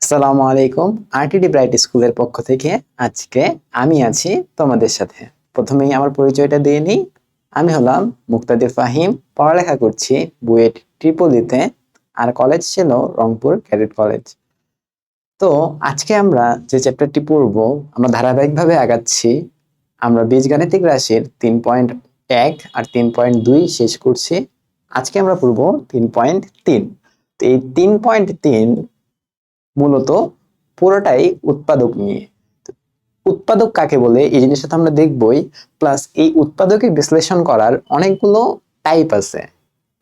আসসালামু আলাইকুম। RTD bright স্কুলের পক্ষ থেকে আজকে আমি আছি তোমাদের সাথে। প্রথমেই আমার পরিচয়টা দিয়ে নিই। আমি হলাম মুক্তাদির ফাহিম, পড়ালেখা করছি বুয়েট ট্রিপলিতে, আর কলেজ ছিল রংপুর ক্যাডেট কলেজ। তো আজকে আমরা যে চ্যাপ্টারটি পড়ব, আমরা ধারাবাহিকভাবে আগাচ্ছি। আমরা বীজগাণিতিক রাশির 3.1 আর 3.2 শেষ করছি। আজকে আমরা পড়ব 3.3। তো এই 3.3 মূলত পুরোটাই উৎপাদক নিয়ে। উৎপাদক কাকে বলে এই জিনিসটা তো আমরা দেখবই, প্লাস এই উৎপাদকে বিশ্লেষণ করার অনেকগুলো টাইপ আছে।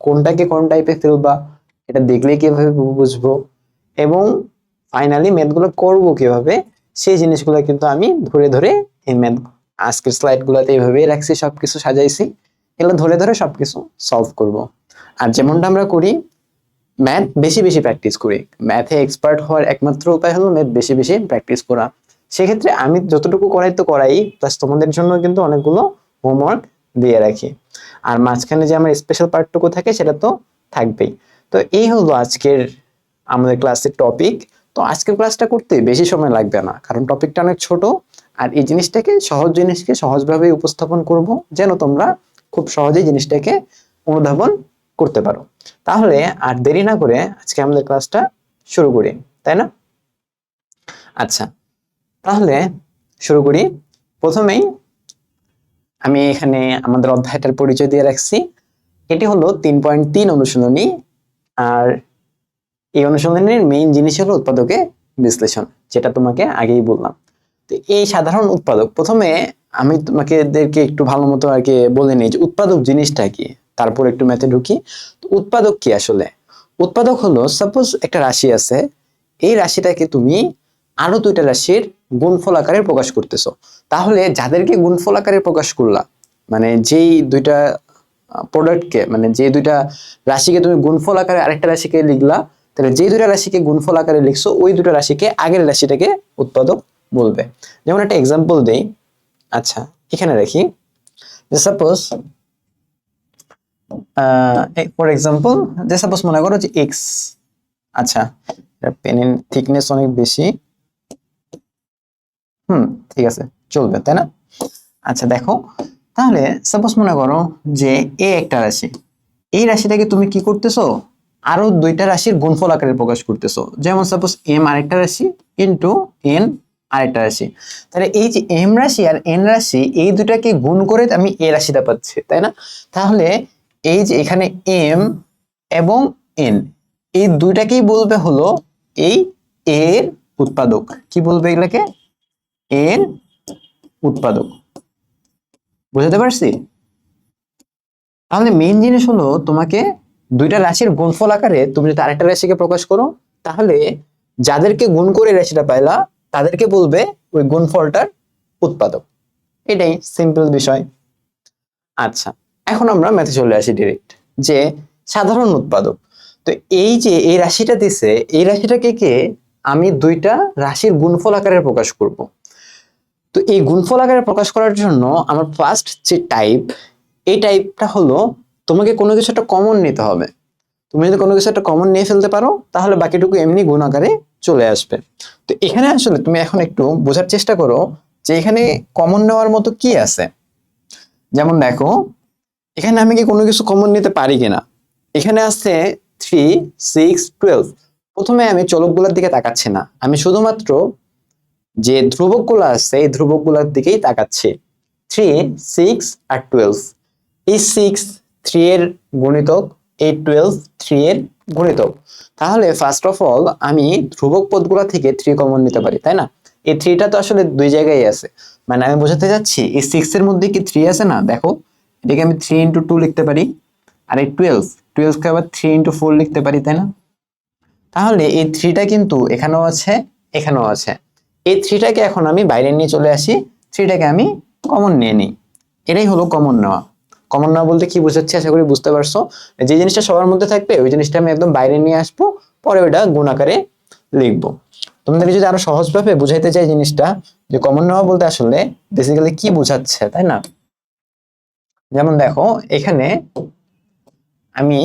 কোনটাকে কোন টাইপে ফেলবা এটা দেখলে কিভাবে বুঝবো, এবং ফাইনালি ম্যাথগুলো করবো কিভাবে, সেই জিনিসগুলো কিন্তু আমি ধরে ধরে এই ম্যাথ আজকের স্লাইড গুলোতে এইভাবেই রাখছি, সবকিছু সাজাইছি। এগুলো ধরে ধরে সবকিছু সলভ করব। আর যেমনটা আমরা করি, ম্যাথ বেশি বেশি প্র্যাকটিস করি। ম্যাথে এক্সপার্ট হওয়ার একমাত্র উপায় হলো ম্যাথ বেশি বেশি প্র্যাকটিস করা। সেক্ষেত্রে আমি যতটুকু করাই তো করাই, প্লাস তোমাদের জন্য কিন্তু অনেকগুলো হোমওয়ার্ক দিয়ে রাখি। আর মাঝখানে যে আমার স্পেশাল পার্টটুকু থাকে সেটা তো থাকবেই। তো এই হলো আজকের আমাদের ক্লাসের টপিক। তো আজকের ক্লাসটা করতে বেশি সময় লাগবে না, কারণ টপিকটা অনেক ছোট। আর এই জিনিসটাকে সহজ জিনিসকে সহজভাবে উপস্থাপন করব, যেন তোমরা খুব সহজেই জিনিসটাকে অনুধাবন করতে পারো। তাহলে আর দেরি না করে আজকে আমাদের ক্লাসটা শুরু করি, তাই না? আচ্ছা, তাহলে শুরু করি। প্রথমেই আমি এখানে আমাদের অধ্যায়টার পরিচয় দিয়ে রাখছি। এটি হলো 3.3 অনুশীলনী, আর এই অনুশীলনীর মেইন জিনিস হলো উৎপাদকে বিশ্লেষণ, যেটা তোমাকে আগেই বললাম। তো এই সাধারণ উৎপাদক, প্রথমে আমি তোমাকে একটু ভালো মতো আর কি বলে নিই যে উৎপাদক জিনিসটা কি, তারপর একটু ম্যাথে ঢুকি। তো উৎপাদক কি আসলে? উৎপাদক হলো, সাপোজ একটা রাশি আছে, এই রাশিটাকে তুমি আরো দুইটা রাশির গুণফল আকারে প্রকাশ করতেছো। তাহলে যাদেরকে গুণফল আকারে প্রকাশ করলা, মানে যেই দুইটা প্রোডাক্টকে, মানে যে দুইটা রাশিকে তুমি গুণফল আকারে আরেকটা রাশিকে লিখলা, তাহলে যে দুইটা রাশিকে গুণফল আকারে লিখছো ওই দুটো রাশিকে আগের রাশিটাকে উৎপাদক বলবে। যেমন একটা এক্সাম্পল দেই। আচ্ছা, এখানে রাখি যে সাপোজ ফর এক্সাম্পল, যে সাপোজ মনে করো যে এক্স। আচ্ছা, পেনের থিকনেস অনেক বেশি। ঠিক আছে, চলবে তাই না? আচ্ছা দেখো, তাহলে সাপোজ মনে করো যে এ একটা রাশি, এই রাশিটাকে তুমি কি করতেছো, আরো দুইটা রাশির গুণফল আকারে প্রকাশ করতেছো। যেমন সাপোজ এম আরেকটা রাশি ইন্টু এন আরেকটা রাশি। তাহলে এই যে এম রাশি আর এন রাশি, এই দুটাকে গুণ করে আমি এ রাশিটা পাচ্ছি, তাই না? তাহলে এই যে এখানে এম এবং এন, এই দুইটাকেই বলবে হলো এই এর উৎপাদক। কি বলবে এগুলাকে? এর উৎপাদক। বুঝতে পারছি? তাহলে মেইন জিনিস হলো, তোমাকে দুইটা রাশির গুণফল আকারে তুমি যদি আরেকটা রাশিকে প্রকাশ করো, তাহলে যাদেরকে গুণ করে রাশিটা পাইলা তাদেরকে বলবে ওই গুণফলটার উৎপাদক। এটাই সিম্পল বিষয়। আচ্ছা, এখন আমরা ম্যাথে চলে আসি ডিরেক্ট, যে সাধারণ উৎপাদক। তো এই যে এই রাশিটা দিছে, এই রাশিটাকে কে আমি দুইটা রাশির গুণফল আকারে প্রকাশ করব। তো এই গুণফল আকারে প্রকাশ করার জন্য আমার ফার্স্ট যে টাইপ, এই টাইপটা হলো, তোমাকে কোনো কিছু একটা কমন নিতে হবে। তুমি যদি কোনো কিছু একটা কমন নিয়ে ফেলতে পারো, তাহলে বাকিটুকু এমনি গুণ আকারে চলে আসবে। তো এখানে আসলে তুমি এখন একটু বোঝার চেষ্টা করো যে এখানে কমন নেওয়ার মতো কি আছে। যেমন দেখো, এখানে আমি কি কোনো কিছু কমন নিতে পারি কিনা। এখানে আছে 3, 6, 12। প্রথমে আমি চলকগুলোর দিকে তাকাচ্ছি না, আমি শুধুমাত্র যে ধ্রুবকগুলো আছে এই ধ্রুবকগুলোর দিকেই তাকাচ্ছি। 3, 6 আর 12। এই 6 3 এর গুণিতক, এই 12 3 এর গুণিতক। তাহলে ফার্স্ট অফ অল আমি ধ্রুবক পদগুলো থেকে 3 কমন নিতে পারি, তাই না? এই 3টা তো আসলে দুই জায়গায় আছে, মানে আমি বোঝাতে যাচ্ছি এই 6 এর মধ্যে কি 3 আছে না, দেখো এটাকে আমি 3 ইন্টু 2 লিখতে পারি। আর এই 12 কে আবার 3 ইন্টু 4 লিখতে পারি, তাই না? তাহলে এই 3টা কিন্তু এখানেও আছে, এখানেও আছে। এই 3টাকে এখন আমি বাইরে নিয়ে চলে আসি, 3টাকে আমি কমন নিয়ে নিই। এটাই হলো কমন নেওয়া। কমন নেওয়া বলতে কি বোঝাচ্ছি আশা করি বুঝতে পারছো। যে জিনিসটা সবার মধ্যে থাকবে ওই জিনিসটা আমি একদম বাইরে নিয়ে আসবো, পরে ওইটা গুণ আকারে লিখবো। তোমাদেরকে যদি আরো সহজভাবে বুঝাইতে চাই জিনিসটা, যে কমন নেওয়া বলতে আসলে বেসিক্যালি কি বোঝাচ্ছে, তাই না? যেমন দেখো, এখানে আমি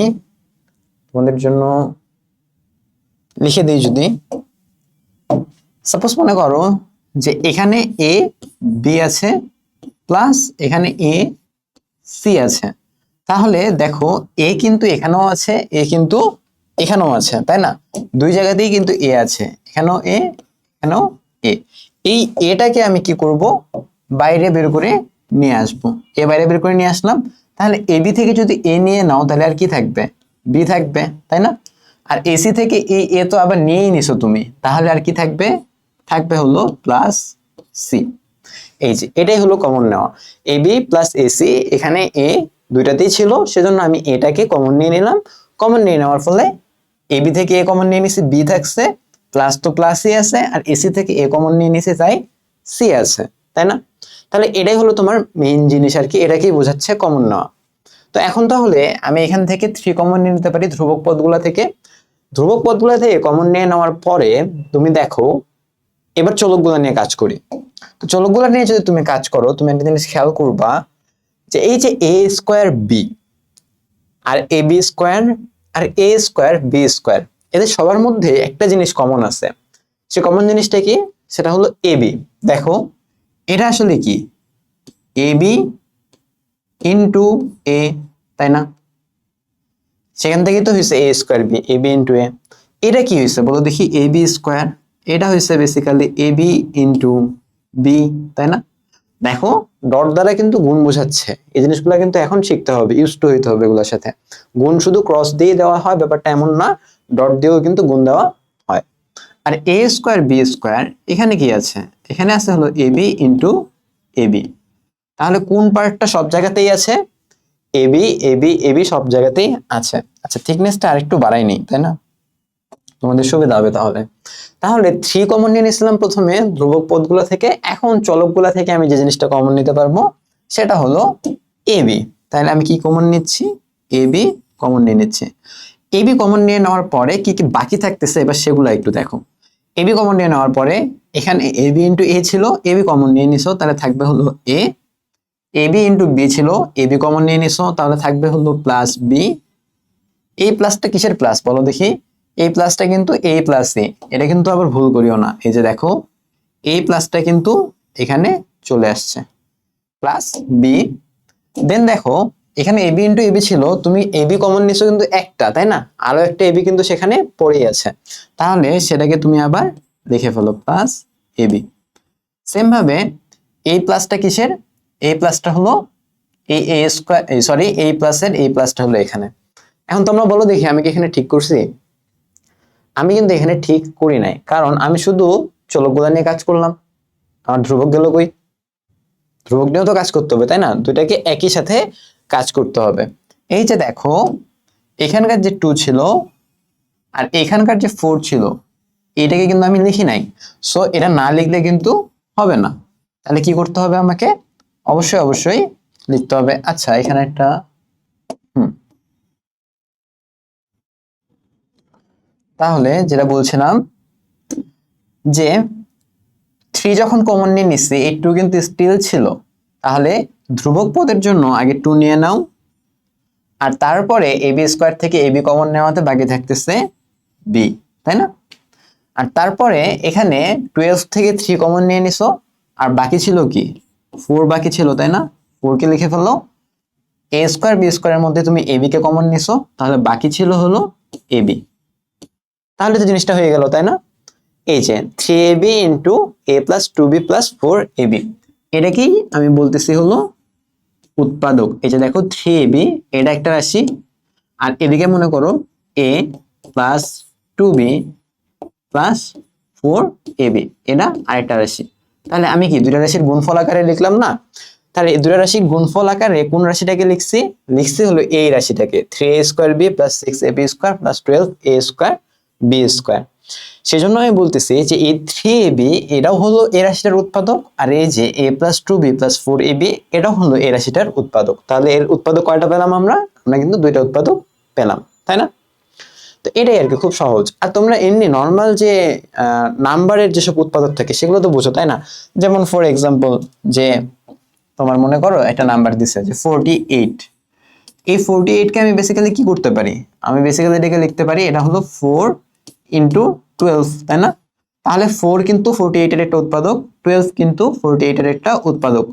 তোমাদের জন্য লিখে দিই যদি, সাপোজ মনে করো যে এখানে এ বি আছে প্লাস এখানে এ সি আছে, তাহলে দেখো এ কিন্তু এখানেও আছে, এ কিন্তু এখানেও আছে, তাই না? দুই জায়গাতেই কিন্তু এ আছে, এখানেও এ, এখানেও এ। এই এটাকে আমি কি করব, বাইরে বের করে নিয়ে আসব। এ বাইরে বের করে নিয়ে আসলাম, তাহলে এ বি থেকে যদি এ নিয়ে নাও তাহলে আর কি থাকবে, বি থাকবে, তাই না? আর এসি থেকে এই এ তো আবার নিয়েই নিছো তুমি, তাহলে আর কি থাকবে, থাকবে হলো প্লাস সি। এই যে এটাই হলো কমন নেওয়া, এ বি প্লাস এসি। এখানে এ দুইটাতেই ছিল, সেজন্য আমি এটাকে কমন নিয়ে নিলাম। কমন নিয়ে নেওয়ার ফলে এ বি থেকে এ কমন নিয়ে নিছি, বি থাকছে, প্লাস তো প্লাসই আছে, আর এসি থেকে এ কমন নিয়ে নিছি, তাই সি আছে, তাই না? তাহলে এটাই হলো তোমার মেইন জিনিস আর কি, এটাকেই বোঝাচ্ছে কমন নেওয়া। তো এখন তাহলে আমি এখান থেকে 3 কমন নিয়ে নিতে পারি ধ্রুবক পদগুলা থেকে। ধ্রুবক পদগুলা থেকে কমন নিয়ে নেওয়ার পরে তুমি দেখো, এবার চলকগুলা নিয়ে কাজ করি। তো চলকগুলা নিয়ে যদি তুমি কাজ করো, তুমি একটা জিনিস খেয়াল করবা যে এই যে এ square B R A B square R A square b square, এদের সবার মধ্যে একটা জিনিস কমন আছে। সে কমন জিনিসটা কি? সেটা হলো এ বি। দেখো এটা আসলে কি, এ বি ইন্টু এ, তাই না? সেখান থেকে তো হয়েছে এ square B, A B into এ। এটা কি হয়েছে বলো দেখি, এ বি স্কোয়ার, এটা হয়েছে basically A B into B, তাই না? দেখো ডট দ্বারা কিন্তু গুণ বোঝাচ্ছে, এই জিনিসগুলো কিন্তু এখন শিখতে হবে, ইউজ টু হইতে হবে এগুলোর সাথে। গুণ শুধু ক্রস দিয়ে দেওয়া হয় ব্যাপারটা এমন না, ডট দিয়েও কিন্তু গুণ দেওয়া হয়। আর এ স্কোয়ার বি স্কোয়ার, এখানে কি আছে, এখানে আছে হলো A B into A B. তাহলে কোন পার্টটা সব জায়গাতেই আছে, A B A B A B সব জায়গাতেই আছে। আচ্ছা থিকনেসটা আরেকটু বাড়াই নেই, তাই না, তোমাদের সুবিধা হবে তাহলে। তাহলে 3 কমন নিয়ে নিয়েছিলাম প্রথমে ধ্রুবক পদগুলো থেকে, এখন চলকগুলা থেকে আমি যে জিনিসটা কমন নিতে পারবো সেটা হলো এ বি। তাহলে আমি কি কমন নিচ্ছি, এ বি কমন নিয়ে নিচ্ছি। এ বি কমন নিয়ে নেওয়ার পরে কি কি বাকি থাকতেছে এবার সেগুলো একটু দেখো। এ বি কমন নিয়ে নেওয়ার পরে এখানে এ বি ইন্টু এ ছিল, এ বি কমন নিয়ে নিছো, তাহলে থাকবে হলো এ। এ বি ইন্টু বি ছিল, এ বি কমন নিয়ে নিছো, তাহলে থাকবে হলো প্লাস বি। এই প্লাসটা কিসের প্লাস বলো দেখি, এই প্লাসটা কিন্তু এ প্লাস এ, এটা কিন্তু আবার ভুল করিও না, এই যে দেখো এই প্লাসটা কিন্তু এখানে চলে আসছে, প্লাস বি। দেন দেখো এখানে এবি ইন্টু এবি ছিল, তুমি এবি কমন নিছো কিন্তু একটা, তাই না? আরো একটা এবি কিন্তু সেখানে পড়েই আছে, তাহলে সেটাকে তুমি আবার লিখে ফেলো প্লাস এবি। সেম ভাবে এই প্লাসটা কিসের, এই প্লাসটা হলো এই এ স্কয়ার, সরি এই প্লাসের এই প্লাসটা হলো এখানে। এখন তোমরা বলো দেখি আমি কি এখানে ঠিক করছি? আমি কিন্তু এখানে ঠিক করি নাই, কারণ আমি শুধু চলকগুলা নিয়ে কাজ করলাম, আমার ধ্রুবক গেল কই? ধ্রুবক নিয়েও তো কাজ করতে হবে, তাই না? দুইটাকে একই সাথে কাজ করতে হবে। এই যে দেখো এখানকার যে 2 ছিল আর এখানকার যে 4 ছিল, এটাকে কিন্তু আমি লিখি নাই, সো এটা না লিখলে কিন্তু হবে না। তাহলে কি করতে হবে আমাকে, অবশ্যই অবশ্যই লিখতে হবে। আচ্ছা এখানে একটা তাহলে যেটা বলছিলাম যে 3 যখন কমন নিয়ে নিচ্ছি, এই 2 কিন্তু স্টিল ছিল, তাহলে ধ্রুবক পদের জন্য আগে 2 নিয়ে নাও, আর তারপরে এবি স্কোয়ার থেকে এবি কমন নেওয়াতে বাকি থাকতেছে বি, তাই না? আর তারপরে এখানে 12 থেকে 3 কমন নিয়ে নিছো, আর বাকি ছিল কি 4 বাকি ছিল, তাই না? 4 কে লিখে ফেলো, এ স্কোয়ার বি স্কোয়ারের মধ্যে তুমি এবি কে কমন নিছো, তাহলে বাকি ছিল হলো এবি। তাহলে তো জিনিসটা হয়ে গেল, তাই না? এই যে 3ab ইন্টু এ প্লাস 2b প্লাস 4ab, এটা কি আমি বলতেছি হলো উৎপাদক। এই যে দেখো 3ab এটা একটা রাশি, আর এদিকে মনে করো a plus 2b plus 4ab এটা আরেকটা রাশি। তাহলে আমি কি দুইটা রাশির গুণফল আকারে লিখলাম না? তাহলে এই দুইটা রাশির গুণফল আকারে কোন রাশিটাকে লিখছি, লিখছি হলো এই রাশিটাকে 3a square b plus 6ab square plus 12a square b square. সেজন্য আমি বলতেছি যে এই 3ab এটাও হলো এই রাশিটার উৎপাদক, আর এই যে a plus 2b plus 4ab এটাও হলো এই রাশিটার উৎপাদক। তাহলে এর উৎপাদক কয়টা পেলাম আমরা? আমরা কিন্তু দুইটা উৎপাদক পেলাম, তাই না? তো এটাই আর কি, খুব সহজ। আর তোমরা এমনি নর্মাল যে নাম্বারের যেসব উৎপাদক থাকে সেগুলো তো বুঝো, তাই না? যেমন ফর এক্সাম্পল যে তোমার মনে করো একটা নাম্বার দিছে যে 48, এই 48 কে আমি বেসিক্যালি কি করতে পারি, আমি বেসিক্যালি এটাকে লিখতে পারি এটা হলো 4 ইন্টু 12, তাই না? তাহলে 4 কিন্তু 48 এর একটা উৎপাদক, 12 কিন্তু 48 এর একটা উৎপাদক।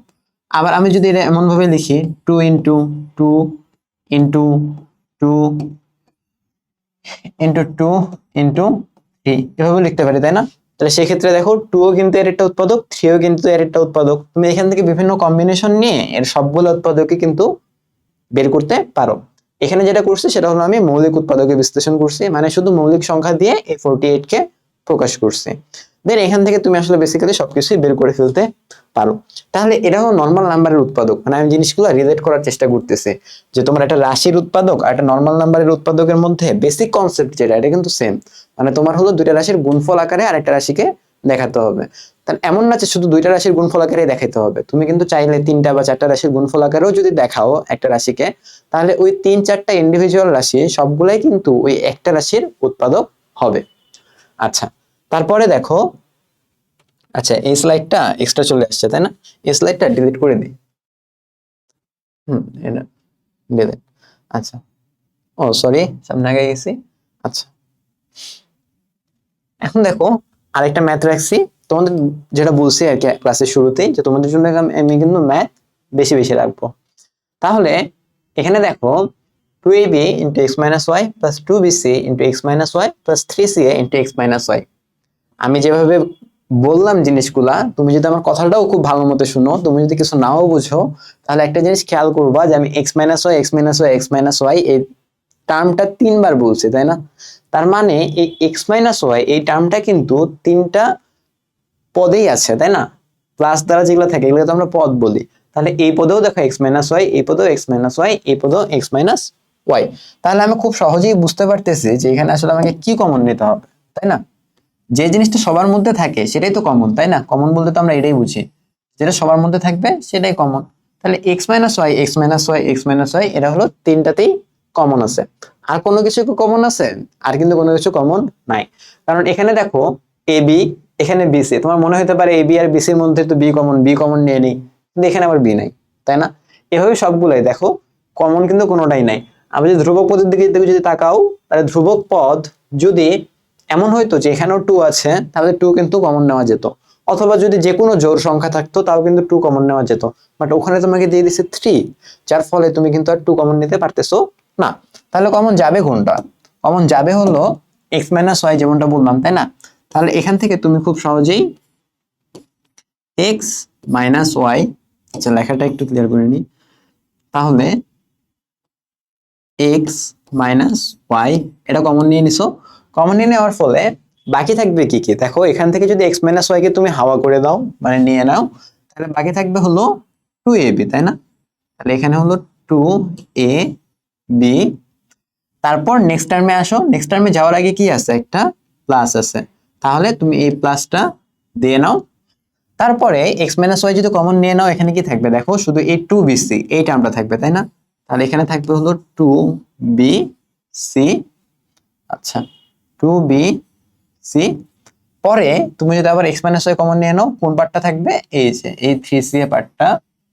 আবার আমি যদি এটা এমন ভাবে লিখি 2 ইন্টু 2 ইন্টু 2 ইন্টু 2 ইন্টু 3 এভাবে লিখতে পারি, তাই না? তাহলে সেক্ষেত্রে দেখো 2 ও কিন্তু এর একটা উৎপাদক, 3 ও কিন্তু এর একটা উৎপাদক। তুমি এখান থেকে বিভিন্ন কম্বিনেশন নিয়ে এর সবগুলো উৎপাদকই কিন্তু বের করতে পারো। এখানে যেটা করছি সেটা হলো আমি মৌলিক উৎপাদকে বিশ্লেষণ করছি, মানে শুধু মৌলিক সংখ্যা দিয়ে এই 48 কে প্রকাশ করছি। দেন এখান থেকে তুমি আসলে বেসিক্যালি সবকিছুই বের করে ফেলতে পারো। তাহলে এটা হলো নর্মাল নাম্বারের উৎপাদক, মানে আমি জিনিসগুলো রিলেট করার চেষ্টা করতেছি যে তোমার একটা রাশির উৎপাদক আর একটা নর্মাল নাম্বারের উৎপাদকের মধ্যে বেসিক কনসেপ্ট যেটা, এটা কিন্তু সেম। মানে তোমার হলো দুইটা রাশির গুণফল আকারে আরেকটা রাশিকে দেখাতে হবে। তাহলে এমন না যে শুধু দুইটা রাশির গুণফল আকারে দেখাতে হবে, তুমি কিন্তু চাইলে 3টা বা 4টা রাশির গুণফল আকারেও যদি দেখাও একটা রাশিকে, তাহলে ওই 3-4টা ইন্ডিভিজুয়াল রাশি সবগুলাই কিন্তু ওই একটা রাশির উৎপাদক হবে। আচ্ছা, তারপরে দেখো, আচ্ছা এই স্লাইডটা এক্সট্রা চলে আসছে তাই না, এই স্লাইডটা ডিলিট করে দিই। এটা ডিলিট। আচ্ছা, ও সরি, সামনে আগে গেছি। আচ্ছা, এখন দেখো আরেকটা ম্যাথ রাখছি তোমাদের, যেটা বলছি আর কি ক্লাসের শুরুতেই, যে তোমাদের জন্য আমি কিন্তু ম্যাথ বেশি বেশি রাখবো। তাহলে এখানে দেখো 2ab into x minus y plus 2bc into x minus y plus 3ca into x minus y। আমি যেভাবে বললাম জিনিসগুলা, তুমি যদি আমার কথাটাও খুব ভালো মতো শুনো, তুমি যদি কিছু নাও বুঝো, তাহলে একটা জিনিস খেয়াল করবা যে আমি x minus y x minus y x minus y এই টার্মটা 3বার বলছি, তাই না? তার মানে এই x minus y এই টার্মটা কিন্তু 3টা পদেই আছে, তাই না? প্লাস দ্বারা যেগুলো থাকে এগুলো তো আমরা পদ বলি। তাহলে এই পদেও দেখো x minus y, এই পদেও x minus y, এই পদেও x minus y। তাহলে আমি খুব সহজেই বুঝতে পারতেছি যে এখানে আসলে আমাকে কি কমন নিতে হবে, তাই না? যে জিনিসটা সবার মধ্যে থাকে সেটাই তো কমন, তাই না? কমন বলতে তো আমরা এটাই বুঝি, যেটা সবার মধ্যে থাকবে সেটাই কমন। তাহলে x minus y x minus y x minus y এটা হলো তিনটাতেই কমন আছে। আর কোনো কিছু কমন আছে? আর কিন্তু কোনো কিছু কমন নাই, কারণ এখানে দেখো এ বি, এখানে বি সি। তোমার মনে হতে পারে এ বি আর বি সির মধ্যে তো বি কমন, বি কমন নিয়ে নেই, কিন্তু এখানে আবার বি নাই, তাই না? এভাবে সবগুলাই দেখো কমন কিন্তু কোনোটাই নাই। আমি যদি ধ্রুবক পদের দিকে যদি তাকাও, তাহলে ধ্রুবক পদ যদি এমন হয়তো যে এখানেও 2 আছে, তাহলে 2 কিন্তু কমন নেওয়া যেত। অথবা যদি যে কোনো জোড় সংখ্যা থাকতো তাও কিন্তু 2 কমন নেওয়া যেত। বাট ওখানে তোমাকে দিয়ে দিছে 3, যার ফলে তুমি কিন্তু আর 2 কমন নিতে পারতেছো না। তাহলে কমন যাবে কোনটা? কমন যাবে হলো x minus y, যেমনটা বললাম, তাই না? তাহলে এখান থেকে তুমি খুব সহজেই x minus y, আচ্ছা লেখাটা একটু ক্লিয়ার করে নিই। তাহলে x minus y এটা কমন নিয়ে নিছো। কমন নিয়ে নেওয়ার ফলে বাকি থাকবে কি কি? দেখো এখান থেকে যদি x minus y কে তুমি হাওয়া করে দাও, মানে নিয়ে নাও, তাহলে বাকি থাকবে হলো 2ab, তাই না? তাহলে এখানে হলো 2ab। তারপর নেক্সট টার্মে আসো, নেক্সট টার্মে যাওয়ার আগে কি আছে? একটা প্লাস আছে, তাহলে তুমি এই প্লাসটা দিয়ে নাও। তারপরে x minus y যদি কমন নিয়ে নাও, এখানে কি থাকবে? দেখো শুধু এই 2bc এই টার্মটা থাকবে, তাই না? তাহলে এখানে থাকবে হলো 2bc। আচ্ছা, 2bc। পরে তুমি যদি আবার x minus y কমন নিয়ে নাও, কোন পার্টটা থাকবে? এই যে এই 3ca পার্টটা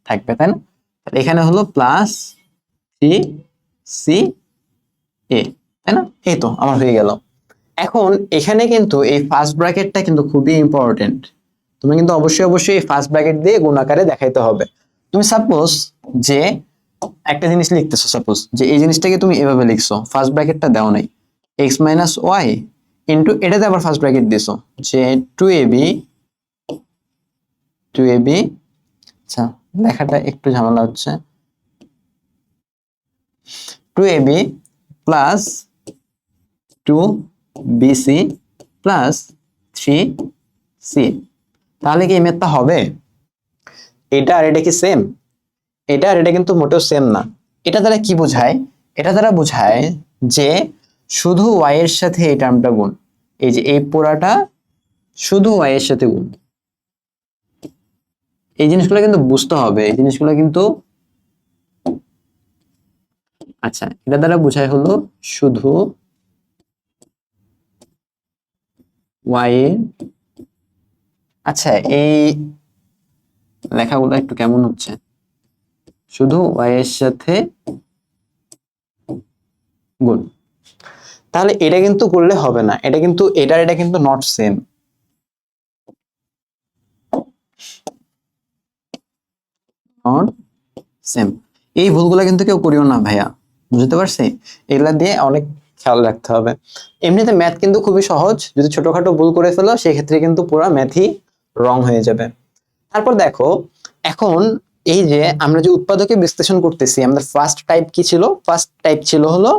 থাকবে, তাই না? তাহলে এখানে হলো প্লাস 3ca, তাই না? এই তো আমার হয়ে গেল। এখন এখানে কিন্তু এই ফার্স্ট ব্র্যাকেটটা কিন্তু খুবই ইম্পর্টেন্ট। তুমি কিন্তু অবশ্যই অবশ্যই এই ফার্স্ট ব্র্যাকেট দিয়ে গুণ আকারে দেখাইতে হবে। তুমি সাপোজ যে একটা জিনিস লিখতেছো, সাপোজ যে এই জিনিসটাকে তুমি এভাবে লিখছো, ফার্স্ট ব্র্যাকেটটা দেও নাই, x minus y ইন্টু এটাতে আবার ফার্স্ট ব্র্যাকেট দিছো যে 2ab 2ab। আচ্ছা লেখাটা একটু ঝামেলা হচ্ছে, 2ab plus 2bc plus 3c। তাহলে কি এই ম্যাথটা হবে? এটা আর এটা কি সেম? এটা আর এটা কিন্তু মোটেও সেম না। এটা দ্বারা কি বোঝায়? এটা দ্বারা বোঝায় যে শুধু y এর সাথে এই টার্মটা গুণ, এই যে এই পুরাটা শুধু y এর সাথে গুণ। এই জিনিসগুলো কিন্তু বুঝতে হবে, এই জিনিসগুলো কিন্তু। আচ্ছা, এটা দ্বারা বোঝায় হলো শুধু y এর। আচ্ছা এই লেখাগুলো একটু কেমন হচ্ছে, শুধু y এর সাথে গুণ। তাহলে এটা কিন্তু করলে হবে না, এটা কিন্তু এটা এটা কিন্তু নট সেম। Not same. এই ভুলগুলো কিন্তু কেউ করিও না ভাইয়া, বুঝতে পারছি? এগুলা দিয়ে অনেক খেয়াল রাখতে হবে। এমনিতে ম্যাথ কিন্তু খুবই সহজ, যদি ছোটখাটো ভুল করে ফেলো সেক্ষেত্রে কিন্তু পুরো ম্যাথই রং হয়ে যাবে। তারপর দেখো, এখন এই যে আমরা যে উৎপাদকে বিশ্লেষণ করতেছি, আমাদের ফার্স্ট টাইপ কি ছিল? ফার্স্ট টাইপ ছিল হলো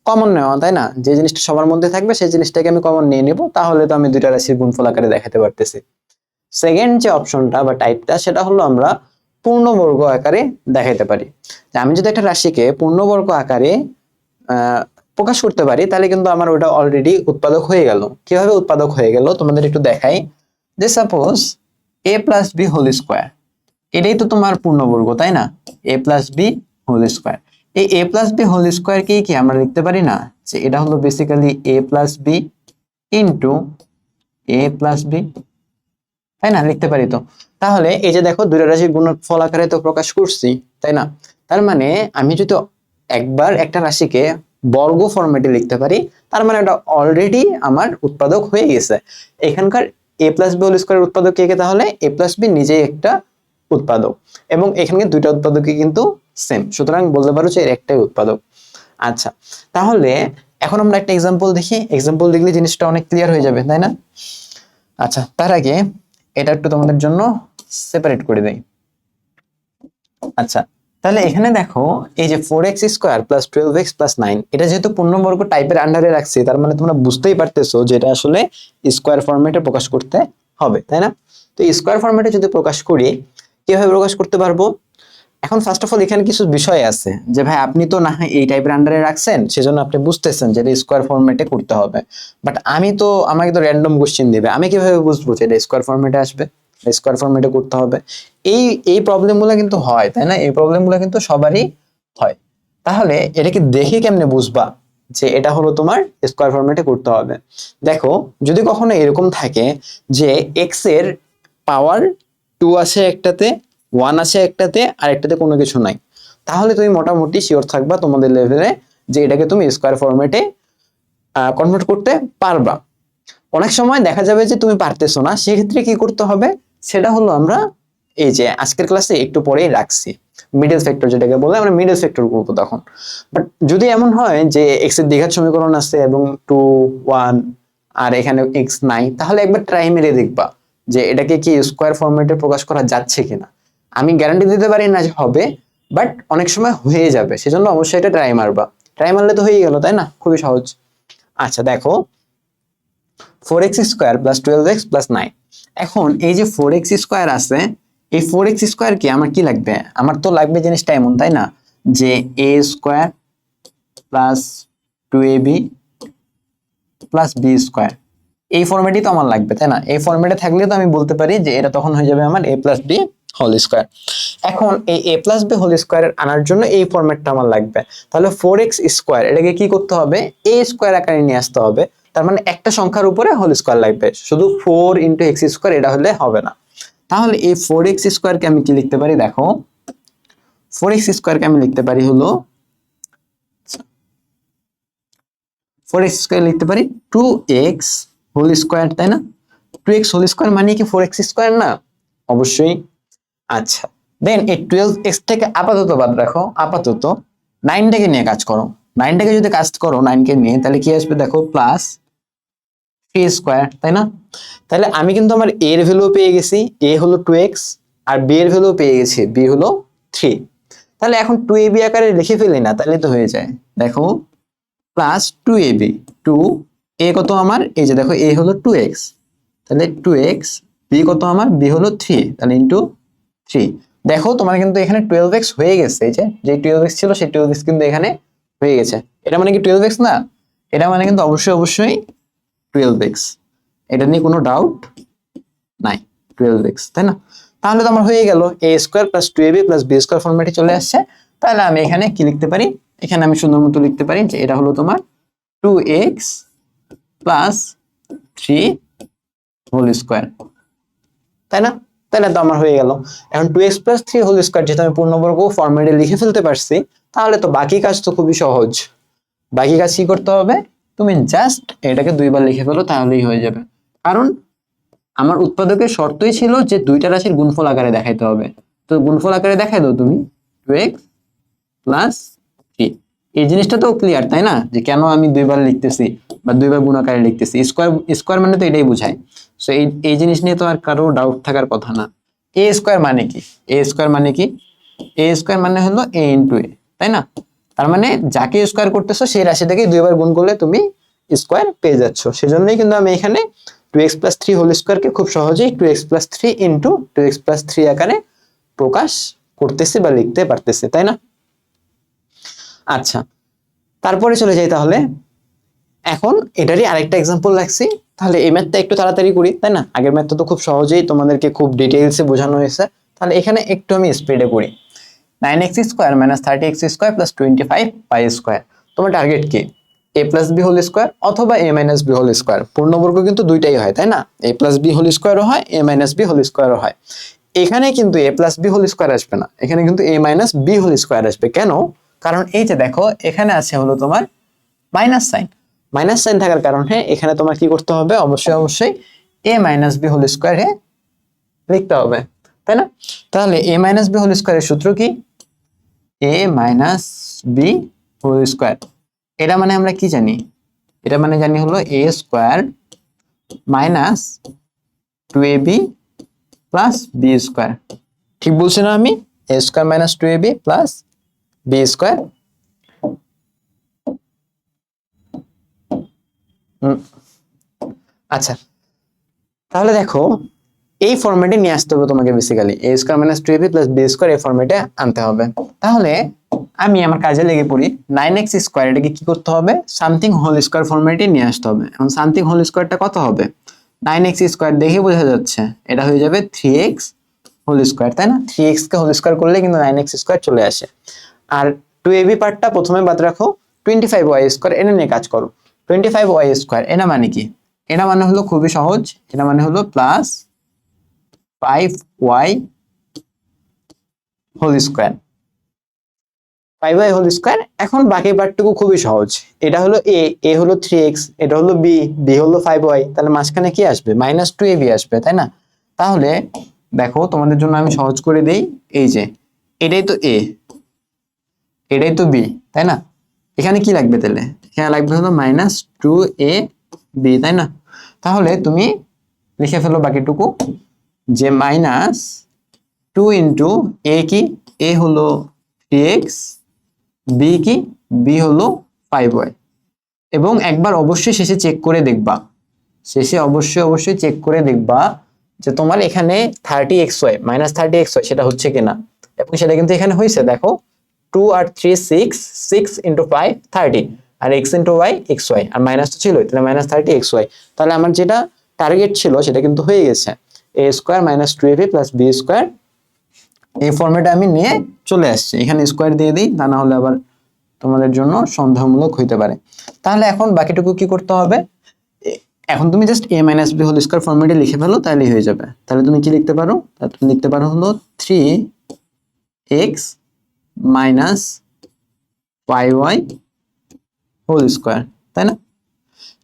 কমন নেওয়া, তাই না? যে জিনিসটা সবার মধ্যে থাকবে সেই জিনিসটাকে আমি কমন নিয়ে নিব, তাহলে তো আমি দুইটা রাশির গুণফল আকারে দেখাতে পারতেছি। সেকেন্ড যে অপশনটা বা টাইপটা, সেটা হলো আমরা পূর্ণবর্গ আকারে দেখাইতে পারি। যে আমি যদি একটা রাশিকে পূর্ণবর্গ আকারে প্রকাশ করতে পারি, তাহলে কিন্তু আমার ওটা অলরেডি উৎপাদক হয়ে গেল। কিভাবে উৎপাদক হয়ে গেল তোমাদের একটু দেখাই। যে suppose a plus b whole square, এটাই তো তোমার পূর্ণবর্গ, তাই না? a plus b whole square. এই a প্লাস বি হোল স্কোয়ারকে কি আমরা লিখতে পারি না যে এটা হলো basically a plus b into a plus b, তাই না? লিখতে পারি তো। তাহলে এই যে দেখো, দুইটা রাশির গুণফল আকারে তো প্রকাশ করছি, তাই না? তার মানে আমি যদি একবার একটা রাশিকে বর্গ ফরম্যাটে লিখতে পারি, তার মানে এটা অলরেডি আমার উৎপাদক হয়ে গেছে। এখানকার a প্লাস বি হোল স্কোয়ারের উৎপাদক কে? তাহলে a প্লাস বি নিজেই একটা উৎপাদক, এবং এখানে দুইটা উৎপাদকই কিন্তু সেম, সুতরাং বলতে পারো যে এর একটাই উৎপাদক। আচ্ছা, তাহলে এখন আমরা একটা এক্সাম্পল দেখি। এক্সাম্পল দেখলে জিনিসটা অনেক ক্লিয়ার হয়ে যাবে, তাই না? আচ্ছা, তার আগে এটা একটু তোমাদের জন্য সেপারেট করে দেই। আচ্ছা, তাহলে এখানে দেখো, এই যে 4x square plus 12x plus 9, এটা যেহেতু পূর্ণবর্গ টাইপের আন্ডারে রাখছি, তার মানে তোমরা বুঝতেই পারতেছো যে এটা আসলে স্কোয়ার ফরম্যাটে প্রকাশ করতে হবে, তাই না? তো স্কোয়ার ফরম্যাটে যদি প্রকাশ করি, কিভাবে প্রকাশ করতে পারবো? এখন ফার্স্ট অফ অল এখানে কিছু বিষয় আছে যে ভাই আপনি তো না হয় এই টাইপের আন্ডারে রাখছেন, সেজন্য আপনি বুঝতেছেন যে এটা স্কোয়ার ফরম্যাটে করতে হবে, বাট আমি তো, আমাকে তো র্যান্ডম কোশ্চেন দিবে, আমি কিভাবে বুঝবো যে এটা স্কোয়ার ফরম্যাটে আসবে, স্কোয়ার ফরম্যাটে করতে হবে? এই এই প্রবলেমগুলো কিন্তু হয়, তাই না? এই প্রবলেমগুলো কিন্তু সবারই হয়। তাহলে এটাকে দেখে কেমনে বুঝবা যে এটা হলো তোমার স্কোয়ার ফরম্যাটে করতে হবে? দেখো, যদি কখনো এরকম থাকে যে এক্স এর পাওয়ার 2 আছে একটাতে, 1 আছে একটাতে, আর একটাতে কোনো কিছু নাই, তাহলে তুমি মোটামুটি শিওর থাকবা তোমাদের লেভেলে যে এটাকে তুমি স্কোয়ার ফরম্যাটে কনভার্ট করতে পারবা। অনেক সময় দেখা যাবে যে তুমি পারতেছো না, সেক্ষেত্রে কি করতে হবে? সেটা হলো আমরা এই যে আজকের ক্লাসে একটু পরেই রাখছি, মিডল ফ্যাক্টর যেটাকে বলে, আমরা মিডল ফ্যাক্টর করবো তখন। বাট যদি এমন হয় যে এক্স এর দ্বিঘাত সমীকরণ আছে এবং 2, 1 আর এখানে এক্স নাই, তাহলে একবার ট্রাই মেরে দেখবা যে এটাকে কি স্কোয়ার ফরম্যাটে প্রকাশ করা যাচ্ছে কিনা। আমি গ্যারান্টি দিতে পারি না যে হবে, বাট অনেক সময় হয়ে যাবে, সেজন্য অবশ্যই এটা ট্রাই মারবা। ট্রাই মারলে তো হয়ে গেল, তাই না? খুবই সহজ। আচ্ছা দেখো, 4x square plus 12x plus 9, এখন এই যে 4x স্কোয়ার আছে, এই 4x স্কোয়ার কি আমার কি লাগবে? আমার তো লাগবে জিনিসটা এমন, তাই না, যে a square plus 2ab plus B square, এই ফরম্যাটই তো আমার লাগবে, তাই না? এই ফরম্যাটে থাকলে তো আমি বলতে পারি যে এটা তখন হয়ে যাবে আমার a plus b whole square. এখন এই a plus b whole square আনার জন্য এই ফরম্যাটটা আমার লাগবে। তাহলে 4x স্কোয়ার এটাকে কি করতে হবে? a স্কোয়ার আকারে নিয়ে আসতে হবে। তার মানে একটা সংখ্যার উপরে হোল স্কোয়ার লাগবে, শুধু 4 ইন্টু এক্স স্কোয়ার এটা হলে হবে না। তাহলে এই 4x স্কোয়ারকে আমি কি লিখতে পারি? দেখো, 4x স্কোয়ারকে আমি লিখতে পারি হলো, 4x স্কোয়ার লিখতে পারি 2x হোল স্কোয়ার, তাই না? 2x হোল স্কোয়ার মানে কি 4x স্কোয়ার না? অবশ্যই। আচ্ছা, দেন এই 12x থেকে আপাতত বাদ রাখো, আপাতত 9টাকে নিয়ে কাজ করো। 9টাকে যদি কাজ করো 9কে নিয়ে, তাহলে কি আসবে? দেখো, প্লাস 3 স্কোয়ার, তাই না? তাহলে আমি কিন্তু আমার a এর ভ্যালু পেয়ে গেছি, a হলো 2x, আর b এর ভ্যালু পেয়ে গেছি, b হলো 3। তাহলে এখন 2ab আকারে লিখে ফেলি না, তাহলে তো হয়ে যায়। দেখো, প্লাস 2ab, 2a কত আমার? এই যে দেখো, a হলো 2x, তাহলে 2x, b কত আমার? b হলো 3, তাহলে ইন্টু 3। দেখো, তোমার কিন্তু এখানে 12x হয়ে গেছে, এই যে 12x ছিল সেই 12x কিন্তু এখানে হয়ে গেছে। এটা মানে কি 12x না? এটা মানে কিন্তু অবশ্যই অবশ্যই 12x, এটা নিয়ে কোনো ডাউট নাই, 12x, তাই না? তাহলে তো আমার হয়ে গেল a square plus 2ab plus b square ফরম্যাটে চলে আসছে। তাহলে আমি এখানে কি লিখতে পারি? এখানে আমি সুন্দর মতো লিখতে পারি যে এটা হলো তোমার 2x প্লাস 3 হোল স্কোয়ার, তাই না? তাহলে তো আমার হয়ে গেল। এখন 2x প্লাস 3 হোল স্কোয়ার যেহেতু আমি পূর্ণবর্গ ফরম্যাটে লিখে ফেলতে পারছি, তাহলে তো বাকি কাজ তো খুবই সহজ। বাকি কাজ কি করতে হবে? তুমি জাস্ট এটাকে দুইবার লিখে ফেলো, তাহলেই হয়ে যাবে। কারণ আমার উৎপাদকের শর্তই ছিল যে দুইটা রাশির গুণফল আকারে দেখাইতে হবে। তো গুণফল আকারে দেখাই দাও তুমি 2x প্লাস 3। এই জিনিসটা তো ক্লিয়ার তাই না, যে কেন আমি দুইবার লিখতেছি বা দুইবার গুণ আকারে লিখতেছি। স্কোয়ার স্কোয়ার মানে তো এটাই বোঝায়। সো এই জিনিস নিয়ে তো আর কারো ডাউট থাকার কথা না। এ স্কোয়ার মানে কি? এ স্কোয়ার মানে কি? এ স্কোয়ার মানে হলো এ ইন্টু এ, তাই না? তার মানে যাকে স্কোয়ার করতেছো সেই রাশিটাকে দুইবার গুণ করলে তুমি স্কোয়ার পেয়ে যাচ্ছ। সেজন্যই কিন্তু আমি এখানে 2x প্লাস 3 হোল স্কোয়ারকে খুব সহজেই 2x plus 3 into 2x plus 3 আকারে প্রকাশ করতেছি বা লিখতে পারতেছি, তাই না? আচ্ছা, তারপরে চলে যাই তাহলে। এখন এটারই আরেকটা এক্সাম্পল রাখছি, তাহলে এই ম্যাথটা একটু তাড়াতাড়ি করি, তাই না? আগের ম্যাথটা তো খুব সহজেই তোমাদেরকে খুব ডিটেইলসে বোঝানো হয়েছে, তাহলে এখানে একটু আমি স্পিডে করি। 9x square minus 30x square plus 25y square. তোমার টার্গেট কি? a plus b whole square অথবা a minus B whole square. পূর্ণবর্গ কিন্তু দুইটাই হয়, তাই না? a প্লাস বি হোল স্কোয়ারও হয়, a মাইনাস বি হোল স্কোয়ারও হয়। এখানে কিন্তু a plus b whole square আসবে না, এখানে কিন্তু a minus B whole square আসবে। কেন? কারণ এই যে দেখো এখানে আছে হলো তোমার মাইনাস সাইন। মাইনাস সাইন থাকার কারণে এখানে তোমার কি করতে হবে? অবশ্যই a মাইনাস বি হোল স্কোয়ারে লিখতে হবে, তাই না? তাহলে a মাইনাস বি হোল স্কোয়ারের সূত্র কি? a minus B whole square. এটা মানে আমরা কি জানি? এটা মানে জানি হলো a square minus 2ab plus B square. ঠিক বলছি না আমি? a square minus 2ab plus B square. আচ্ছা, তাহলে দেখো এই ফরম্যাটে নিয়ে আসতে হবে তোমাকে। Basically a square minus 2ab plus B square এই ফরম্যাটে আনতে হবে। তাহলে আমি আমার কাজে লেগে পড়ি। 9x স্কোয়ার এটাকে কি করতে হবে? সামথিং হোল স্কোয়ার ফরম্যাটে নিয়ে আসতে হবে। এখন সামথিং হোল স্কোয়ারটা কত হবে? 9x স্কোয়ার দেখে বোঝা যাচ্ছে এটা হয়ে যাবে 3x হোল স্কোয়ার, তাই না? 3x কে হোল স্কোয়ার করলে কিন্তু 9x স্কোয়ার চলে আসে। আর 2ab পার্টটা প্রথমে বাদ রাখো, 25y স্কোয়ার এটা নিয়ে কাজ করো। 25y স্কোয়ার এটা মানে কি? এটা মানে হলো খুবই সহজ, এটা মানে হলো plus 5y whole square. 5y whole square. এখন বাকি পার্টটুকু খুবই সহজ। এটা হলো a হলো 3x, এটা হলো b হলো 5y। তাহলে মাঝখানে কি আসবে? মাইনাস 2ab আসবে, তাই না? তাহলে দেখো তোমাদের জন্য আমি সহজ করে দেই। এই যে এটাই তো a, এটাই তো b, তাই না? এখানে কি লাগবে তাহলে? এখানে লাগবে হলো মাইনাস 2ab, তাই না? তাহলে তুমি লিখে ফেলো বাকিটুকু, যে মাইনাস 2 ইন্টু a কি? a হলো 3x, b কি? b হলো 5y। এবং একবার অবশ্যই শেষে চেক করে দেখবা, শেষে অবশ্যই চেক করে দেখবা যে তোমার এখানে 30xy মাইনাস 30xy সেটা হচ্ছে কিনা। এবং সেটা কিন্তু এখানে হয়েছে। দেখো 2 আর 3 6, 6 ইন্টু 5 30, আর x ইন্টু y xy, আর মাইনাস তো ছিলই, তাহলে মাইনাস 30xy। তাহলে আমার যেটা টার্গেট ছিল সেটা কিন্তু হয়ে গেছে। a square minus 2ab plus b square এই ফর্মেটে আমি নিয়ে চলে আসছি। এখানে স্কোয়ার দিয়ে দিই, তা না হলে আবার তোমাদের জন্য সন্দেহমূলক হইতে পারে। তাহলে এখন বাকিটুকু কি করতে হবে? এখন তুমি just a minus B whole square ফর্মেটে লিখে ফেলো, তাহলেই হয়ে যাবে। তাহলে তুমি কি লিখতে পারো? তুমি লিখতে পারো হলো 3x minus 5y whole square, তাই না?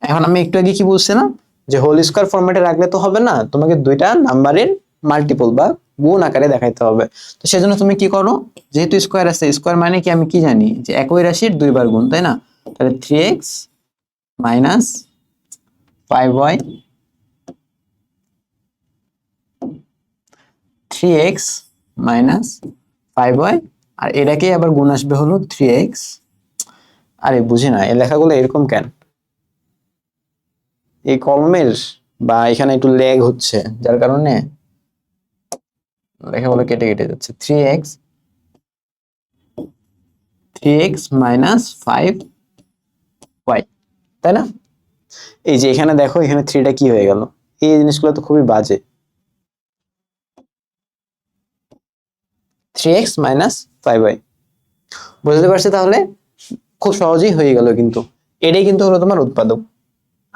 এখন আমি একটু আগে কি বলছিলাম, যে হোল স্কোয়ার ফরম্যাটে রাখলে তো হবে না, তোমাকে দুইটা নাম্বারের মাল্টিপল বা গুণ আকারে দেখাইতে হবে। তো সেজন্য তুমি কি করো? যেহেতু স্কোয়ার আছে, স্কোয়ার মানে কি আমি কি জানি? যে একই রাশির দুইবার গুণ, তাই না? তাহলে 3x minus 5y, 3x minus 5y, আর এটাকে আবার গুণ আসবে হলো 3x। আরে বুঝি না এই লেখাগুলো এরকম কেন? এই কলমের বা এখানে একটু ল্যাগ হচ্ছে, যার কারণে লেখাগুলো কেটে কেটে যাচ্ছে। 3x মাইনাস 5y, তাই না? এই যে এখানে দেখো, এখানে 3টা কি হয়ে গেল? এই জিনিসগুলো তো খুবই বাজে। 3x মাইনাস 5y বুঝতে পারছি। তাহলে খুব সহজেই হয়ে গেল, কিন্তু এটাই কিন্তু হলো তোমার উৎপাদক।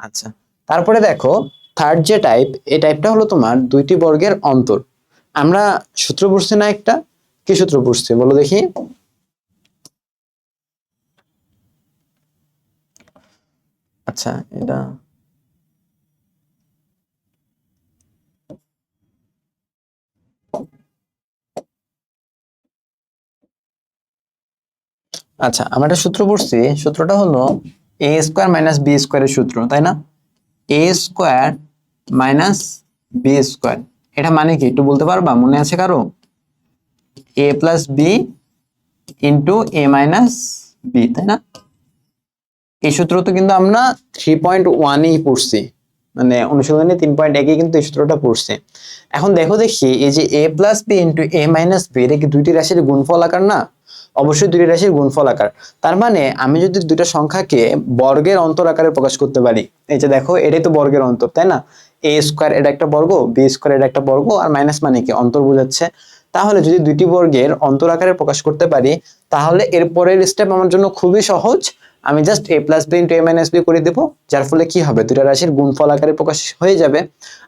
আচ্ছা, তারপরে দেখো থার্ড যে টাইপ, এই টাইপটা হলো তোমার দুইটি বর্গের অন্তর। আমরা সূত্র পড়ছি না একটা? কি সূত্র পড়ছি বলো দেখি? আচ্ছা, এটা আচ্ছা, আমরা একটা সূত্র পড়ছি, সূত্রটা হলো এ স্কোয়ার মাইনাস বি স্কোয়ারের সূত্র, তাই না? A square minus B square, এটা মানে কি একটু বলতে পারবা, মনে আছে কারো? এ প্লাস বি ইন্টু এ মাইনাস বি, তাই না? এই সূত্র তো কিন্তু আমরা 3.1-ই পড়ছি, মানে অনুশীলনে 3.1-এ কিন্তু এই সূত্রটা পড়ছে। এখন দেখো দেখি, এই যে এ প্লাস বি ইন্টু এ মাইনাস বি, এটা কি দুইটি রাশির গুণফল আকার না? অবশ্যই দুইটি রাশির গুণফল আকার। তার মানে আমি যদি দুইটা সংখ্যাকে বর্গের অন্তর আকারে প্রকাশ করতে পারি, এই যে দেখো এটাই তো বর্গের অন্তর, তাই না? এ স্কোয়ার এটা একটা বর্গ, বি স্কোয়ার এটা একটা বর্গ, আর মাইনাস মানে কি অন্তর বোঝাচ্ছে। তাহলে যদি দুইটি বর্গের অন্তর আকারে প্রকাশ করতে পারি, তাহলে এর পরের স্টেপ আমার জন্য খুবই সহজ। আমি just a plus b into A minus B করে দেবো, যার ফলে কি হবে, দুইটা রাশির গুণফল আকারে প্রকাশ হয়ে যাবে।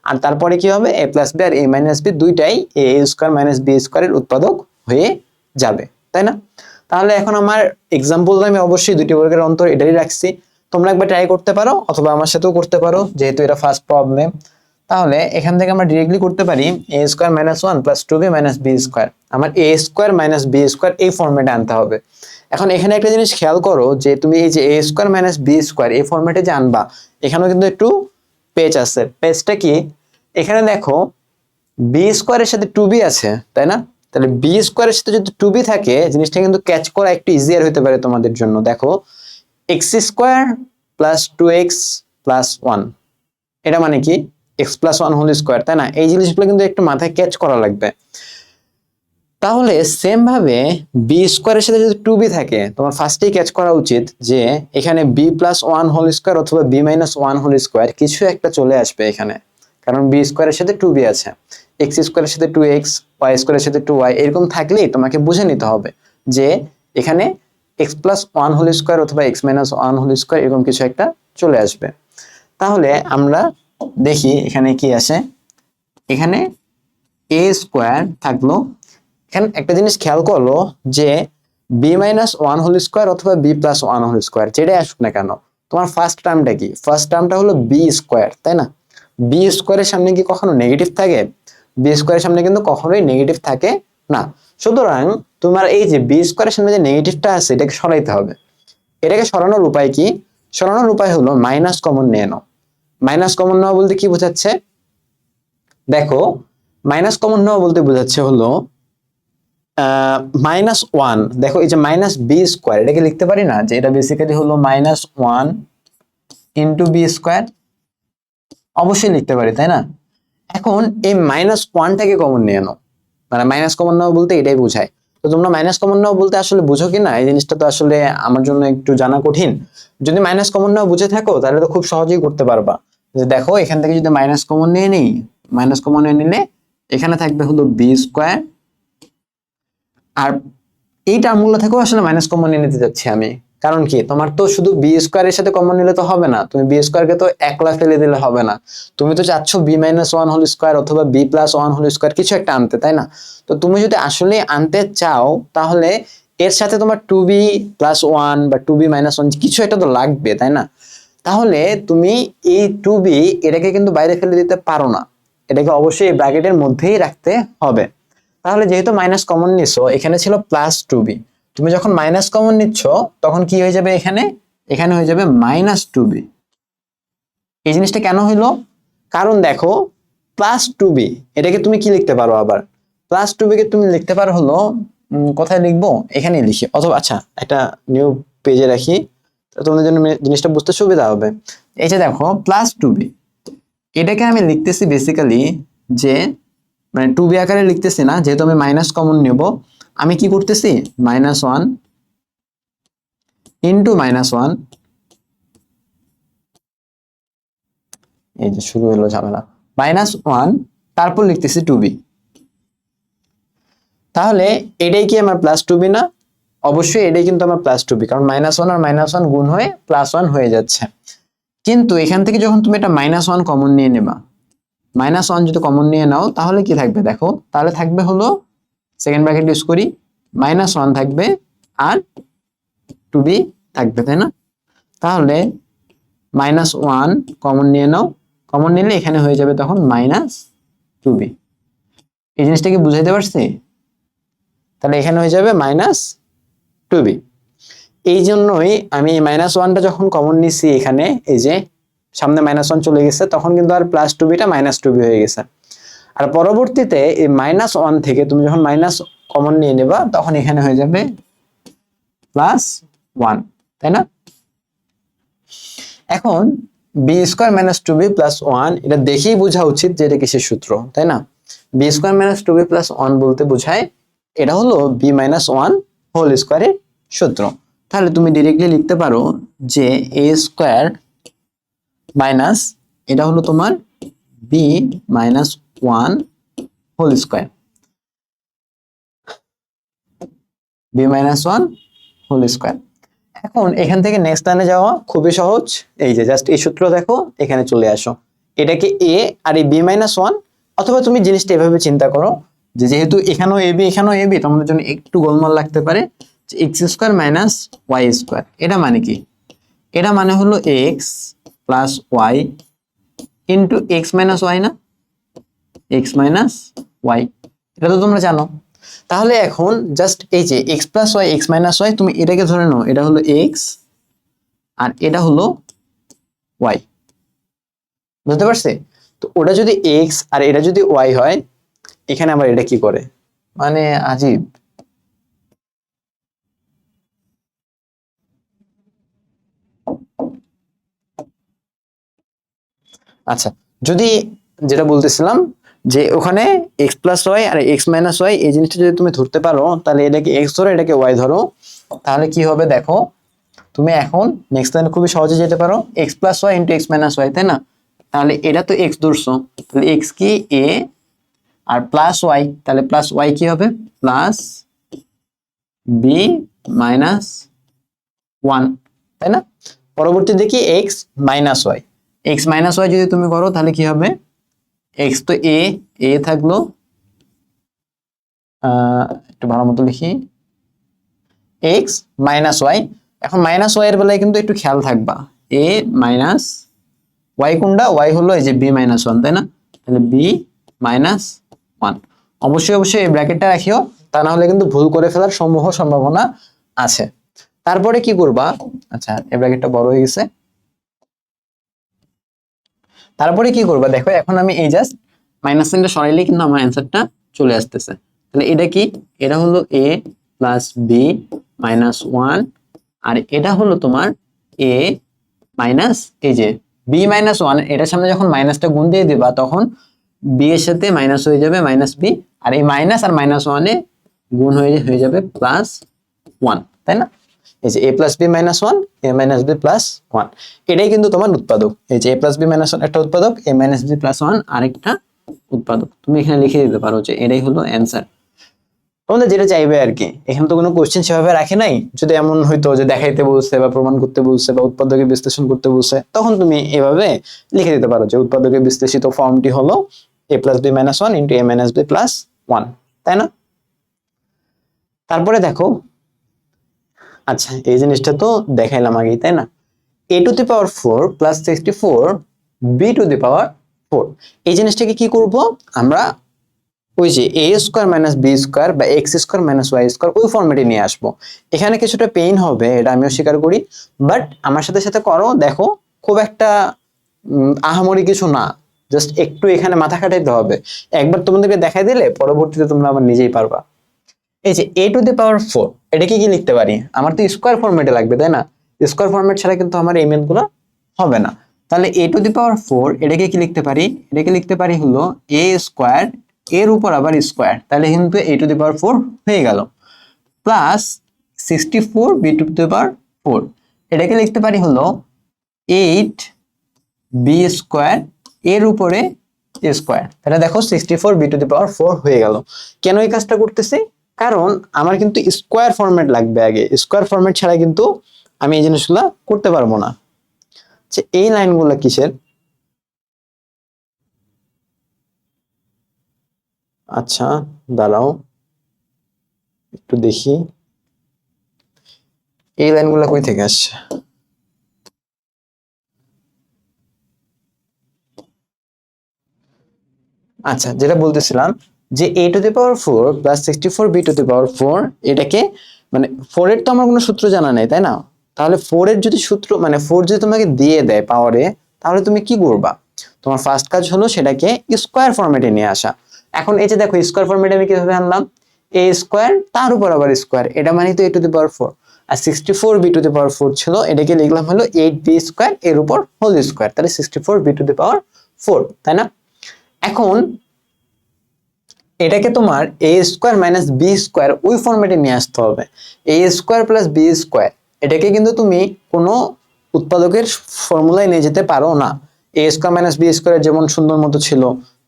আর তারপরে কি হবে, এ প্লাস বি আর এ মাইনাস বি দুইটাই এ স্কোয়ার মাইনাস বি স্কোয়ারের উৎপাদক হয়ে যাবে, তাই না? তাহলে এখন আমার এক্সাম্পল আমি অবশ্যই দুটি বর্গের অন্তর এটাই রাখছি। তোমরা একবার ট্রাই করতে পারো, অথবা আমার সাথেও করতে পারো, যেহেতু এটা ফার্স্ট প্রবলেম। তাহলে এখান থেকে আমরা ডিরেক্টলি করতে পারি A square minus one plus two B minus B square. আমার A square minus B square এই ফর্মেটে আনতে হবে। এখন এখানে একটা জিনিস খেয়াল করো, যে তুমি এই যে এ স্কোয়ার মাইনাস বি স্কোয়ার এই ফর্মেটে যে আনবা, এখানেও কিন্তু একটু পেচ আছে। পেচটা কি, এখানে দেখো বি স্কোয়ারের সাথে টু বি আছে, তাই না? তাহলে বি স্কোয়ারের সাথে যদি টু বি থাকে, জিনিসটা কিন্তু ক্যাচ করা একটু ইজিয়ার হতে পারে তোমাদের জন্য। দেখো x square plus two x plus one, এটা মানে কি x plus one whole square, তাই না? এই জিনিসগুলো কিন্তু একটু মাথায় ক্যাচ করা লাগবে। তাহলে সেম ভাবে বি স্কোয়ারের সাথে যদি টু বি থাকে, তোমার ফার্স্টেই ক্যাচ করা উচিত যে এখানে B plus one whole square অথবা B minus one whole square কিছু একটা চলে আসবে এখানে, কারণ বি স্কোয়ারের সাথে টু বি আছে। এক্স স্কোয়ারের সাথে টু এক্স, ওয়াই স্কোয়ারের সাথে টু ওয়াই, এরকম থাকলেই তোমাকে বুঝে নিতে হবে যে এখানে X plus one whole square অথবা X minus one whole square এরকম কিছু একটা চলে আসবে। তাহলে আমরা দেখি এখানে কি আসে। এখানে এ স্কোয়ার থাকলো, এখানে একটা জিনিস খেয়াল করলো যে B minus one whole square অথবা B plus one whole square যেটাই আসুক না কেন, তোমার ফার্স্ট টার্মটা কি? ফার্স্ট টার্মটা হলো বি স্কোয়ার, তাই না? বি স্কোয়ারের সামনে কি কখনো নেগেটিভ থাকে? বি স্কোয়ারের সামনে কিন্তু কখনোই নেগেটিভ থাকে না। সুতরাং তোমার এই যে বি স্কোয়ারের সামনে যে নেগেটিভটা আছে, এটাকে সরাইতে হবে। এটাকে সরানোর উপায় কি? সরানোর উপায় হলো মাইনাস কমন নিয়ে নাও। মাইনাস কমন নেওয়া বলতে কি বোঝাচ্ছে? দেখো মাইনাস কমন নেওয়া বলতে বোঝাচ্ছে হলো মাইনাস ওয়ান। দেখো এই যে মাইনাস বি স্কোয়ার, এটাকে লিখতে পারি না যে এটা বেসিক্যালি হলো minus one into b square? অবশ্যই লিখতে পারি, তাই না? এখন এই মাইনাস ওয়ানটাকে কমন নিয়ে নাও, মানে মাইনাস কমন নেওয়া বলতে এটাই বোঝায়। তো তোমরা মাইনাস কমন নেওয়া বলতে আসলে বুঝো কি না, এই জিনিসটা তো আসলে আমার জন্য একটু জানা কঠিন। যদি মাইনাস কমন নেওয়া বুঝে থাকো তাহলে তো খুব সহজেই করতে পারবা। যে দেখো এখান থেকে যদি মাইনাস কমন নিয়ে নিই, মাইনাস কমন নিয়ে নিলে এখানে থাকবে হলো বি স্কোয়ার, আর এই টার্মগুলো থেকেও আসলে মাইনাস কমন নিয়ে নিতে যাচ্ছি আমি। কারণ কি, তোমার তো শুধু বি স্কোয়ারের সাথে কমন নিলে তো হবে না, তুমি বি স্কোয়ারকে তো একলা ফেলে দিলে হবে না। তুমি তো চাচ্ছ B minus one whole square অথবা B plus one whole square কিছু একটা আনতে, তাই না? তো তুমি যদি আসলে আনতে চাও, তাহলে এর সাথে তোমার টু বি প্লাস ওয়ান বা টু বি মাইনাস ওয়ান কিছু একটা তো লাগবে, তাই না? তাহলে তুমি এই টু বি এটাকে কিন্তু বাইরে ফেলে দিতে পারো না, এটাকে অবশ্যই এই ব্র্যাকেটের মধ্যেই রাখতে হবে। তাহলে যেহেতু মাইনাস কমন নিছো, এখানে ছিল প্লাস টু বি, তুমি যখন মাইনাস কমন নিচ্ছ তখন কি হয়ে যাবে, এখানে এখানে হয়ে যাবে মাইনাস টু বি। এই জিনিসটা কেন হইলো? কারণ দেখো প্লাস টু বি এটাকে তুমি কি লিখতে পারো, আবার প্লাস টু বি কে তুমি লিখতে পারো হলো কোথায় লিখবো, এখানে লিখি, অথবা আচ্ছা একটা নিউ পেজে রাখি, তোমাদের জন্য জিনিসটা বুঝতে সুবিধা হবে। এই যে দেখো প্লাস টু বি, এটাকে আমি লিখতেছি বেসিক্যালি যে মানে টু বি আকারে লিখতেছি না, যেহেতু আমি মাইনাস কমন নেব। আমি কি করতেছি, minus one into minus one, এই যে শুরু হলো ঝামেলা, মাইনাস ওয়ান, তারপর লিখতেছি টু বি। তাহলে এটাই কি আমার প্লাস টু বি না? অবশ্যই এটাই কিন্তু আমার প্লাস টু বি, কারণ মাইনাস ওয়ান আর মাইনাস ওয়ান গুণ হয়ে প্লাস ওয়ান হয়ে যাচ্ছে। কিন্তু এখান থেকে যখন তুমি এটা মাইনাস ওয়ান কমন নিয়ে নেবা, মাইনাস ওয়ান যদি কমন নিয়ে নাও তাহলে কি থাকবে দেখো, তাহলে থাকবে হলো সেকেন্ড ব্র্যাকেট ইউজ করি, মাইনাস ওয়ান থাকবে আর টু বি থাকবে, তাই না? তাহলে মাইনাস ওয়ান কমন নিয়ে নাও, কমন নিলে এখানে হয়ে যাবে তখন মাইনাস টু বি। এই জিনিসটা কি বুঝাইতে পারছি? তাহলে এখানে হয়ে যাবে মাইনাস টু বি। এই জন্যই আমি -1টা যখন কমন নিছি এখানে, এই যে সামনে -1 চলে গেছে, তখন কিন্তু আর +2b-টা -2b হয়ে গেছে। আর পরবর্তীতে এই -1 থেকে তুমি যখন মাইনাস কমন নিয়ে নেবা তখন এখানে হয়ে যাবে +1, তাই না? এখন b² - 2b + 1 এটা দেখেই বোঝা উচিত যে এটা কিসের সূত্র, তাই না? b² - 2b + 1 বলতে বোঝায় এটা হলো b - 1 হোল স্কয়ারের সূত্র। তাহলে তুমি ডাইরেক্টলি লিখতে পারো যে a² মাইনাস এটা হলো তোমার b - 1 whole square, b - 1 whole square. এখন এখান থেকে নেক্সট লাইনে যাওয়া খুবই সহজ, এই যে জাস্ট এই সূত্র দেখো, এখানে চলে আসো, এটাকে a আর এই b - 1, অথবা তুমি জিনিসটা এভাবে চিন্তা করো যে যেহেতু এখানেও ab এখানেও ab, তোমাদের জন্য একটু গোলমাল লাগতে পারে, যে x² - y², এটা মানে কি? এটা মানে হলো x plus y into x minus y, না x মাইনাস y, এটা তো তোমরা জানো। তাহলে এখন জাস্ট এই যে x plus y x minus y, তুমি এটাকে ধরে নাও এটা হলো x আর এটা হলো y, বুঝতে পারছি? তো ওটা যদি x আর এটা যদি y হয়, এখানে আবার এটা কি করে, মানে আজীব। আচ্ছা, যদি যেটা বলতেছিলাম যে ওখানে x প্লাস ওয়াই আর x মাইনাস ওয়াই এই জিনিসটা যদি তুমি ধরতে পারো, তাহলে এটাকে x ধরো এটাকে y ধরো, তাহলে কি হবে দেখো, তুমি এখন নেক্সট লাইনে খুবই সহজে যেতে পারো, x plus Y into x minus Y, তাই না? তাহলে এটা তো x ধরছো, তাহলে x কি a আর প্লাস ওয়াই, তাহলে প্লাস ওয়াই কি হবে প্লাস b মাইনাস 1, তাই না? পরবর্তী দেখি x minus y, x minus y যদি তুমি করো তাহলে কি হবে, x তো a থাকলো, একটু ভালো মতো লিখি, x মাইনাস ওয়াই। এখন মাইনাস ওয়াই এর বেলায় কিন্তু একটু খেয়াল থাকবা, a মাইনাস ওয়াই কোনটা, ওয়াই হলো এই যে b মাইনাস 1, তাই না? তাহলে b মাইনাস 1, অবশ্যই অবশ্যই এই ব্র্যাকেটটা রাখিও, তা না হলে কিন্তু ভুল করে ফেলার সমূহ সম্ভাবনা আছে। তারপরে কি করবা, আচ্ছা এই ব্র্যাকেটটা বড় হয়ে গেছে, তারপরে কি করবা দেখো, এখন আমি এই জাস্ট মাইনাস সাইনটা সরাইলেই কিন্তু আমার অ্যান্সারটা চলে আসতেছে। তাহলে এটা কি, এটা হলো a প্লাস বি মাইনাস 1, আর এটা হলো তোমার a মাইনাস এই যে b মাইনাস 1, এটার সামনে যখন মাইনাসটা গুণ দিয়ে দিবা তখন b এর সাথে মাইনাস হয়ে যাবে মাইনাস b, আর এই মাইনাস আর মাইনাস 1 এ গুণ হয়ে যাবে প্লাস 1, তাই না? এই যে a plus b minus 1 a minus b plus 1, এটাই কিন্তু তোমার উৎপাদক। এই যে a প্লাস বি মাইনাস 1 একটা উৎপাদক, a মাইনাস বি প্লাস 1 আরেকটা উৎপাদক। তুমি এখানে লিখে দিতে পারো যে এটাই হলো অ্যান্সার, তোমাদের যেটা চাইবে আর কি। এখানে তো কোনো কোশ্চেন সেভাবে রাখে নাই, যদি এমন হইতো যে দেখাইতে বলছে বা প্রমাণ করতে বলছে বা উৎপাদকের বিশ্লেষণ করতে বলছে, তখন তুমি এভাবে লিখে দিতে পারো যে উৎপাদকের বিশ্লেষিত ফর্মটি হলো a plus b minus 1 into a minus b plus 1, তাই না? তারপরে দেখো, আচ্ছা এই জিনিসটা তো দেখাইলাম আগেই, তাই না? a to the power 4 plus 64 b to the power 4, এই জিনিসটাকে কি করব আমরা, ওই যে a square minus b square বা x square minus y square ওই ফরম্যাটে নিয়ে আসবো। এখানে কিছুটা পেইন হবে, এটা আমিও স্বীকার করি, বাট আমার সাথে সাথে করো, দেখো খুব একটা আহামরি কিছু না, জাস্ট একটু এখানে মাথা খাটাইতে হবে। একবার তোমাদেরকে দেখাই দিলে পরবর্তীতে তোমরা আবার নিজেই পারবা। এই যে a টু দি পাওয়ার 4, এটাকে কি লিখতে পারি, আমার তো স্কয়ার ফরম্যাটে লাগবে, তাই না? স্কয়ার ফরম্যাট ছাড়া কিন্তু আমার এই মেথগুলো হবে না। তাহলে a টু দি পাওয়ার 4 এটাকে কি লিখতে পারি, এটাকে লিখতে পারি হলো a স্কয়ার এর উপর আবার স্কয়ার, তাহলে কিন্তু a টু দি পাওয়ার 4 হয়ে গেল, plus 64 b to the power 4, এটাকে লিখতে পারি হলো 8 b স্কয়ার এর উপরে স্কয়ার, তাহলে দেখো 64 b টু দি পাওয়ার 4 হয়ে গেল। কেন এই কাজটা করতেছি, কারণ আমার কিন্তু স্কয়ার ফরম্যাট লাগবে আগে, স্কয়ার ফরম্যাট ছাড়া কিন্তু আমি এই জিনিসগুলো করতে পারবো না। আচ্ছা এই লাইনগুলো কিসের, আচ্ছা দাঁড়াও একটু দেখি এই লাইনগুলো কই থেকে আসছে। আচ্ছা যেটা বলতেছিলাম যে a to the power 4 plus 64 b to the power 4 এটাকে মানে 4 এর তো আমার কোনো সূত্র জানা নেই, তাই না? তাহলে 4 এর যদি সূত্র মানে 4 যদি তোমাকে দিয়ে দেয় পাওয়ারে, তাহলে তুমি কি করবা? তোমার ফার্স্ট কাজ হলো সেটাকে স্কয়ার ফরম্যাটে নিয়ে আসা। এখন এই যে দেখো স্কয়ার ফরম্যাটে আমি কিভাবে আনলাম, a স্কয়ার তার উপর আবার স্কয়ার, এটা মানে তো a টু দি পাওয়ার 4, আর 64b টু দি পাওয়ার 4 ছিল, এটাকে লিখলাম হলো 8b স্কয়ার এর উপর হোল স্কয়ার, তাহলে 64b টু দি পাওয়ার 4, তাই না? এখন এটাকে তোমার a square minus b square ওই ফরম্যাটে নিয়ে আসতে হবে। a square plus b square এটাকে কিন্তু তুমি কোনো উৎপাদকের ফর্মুলায় নিয়ে যেতে পারো না। a square minus b square যেমন সুন্দর মতো ছিল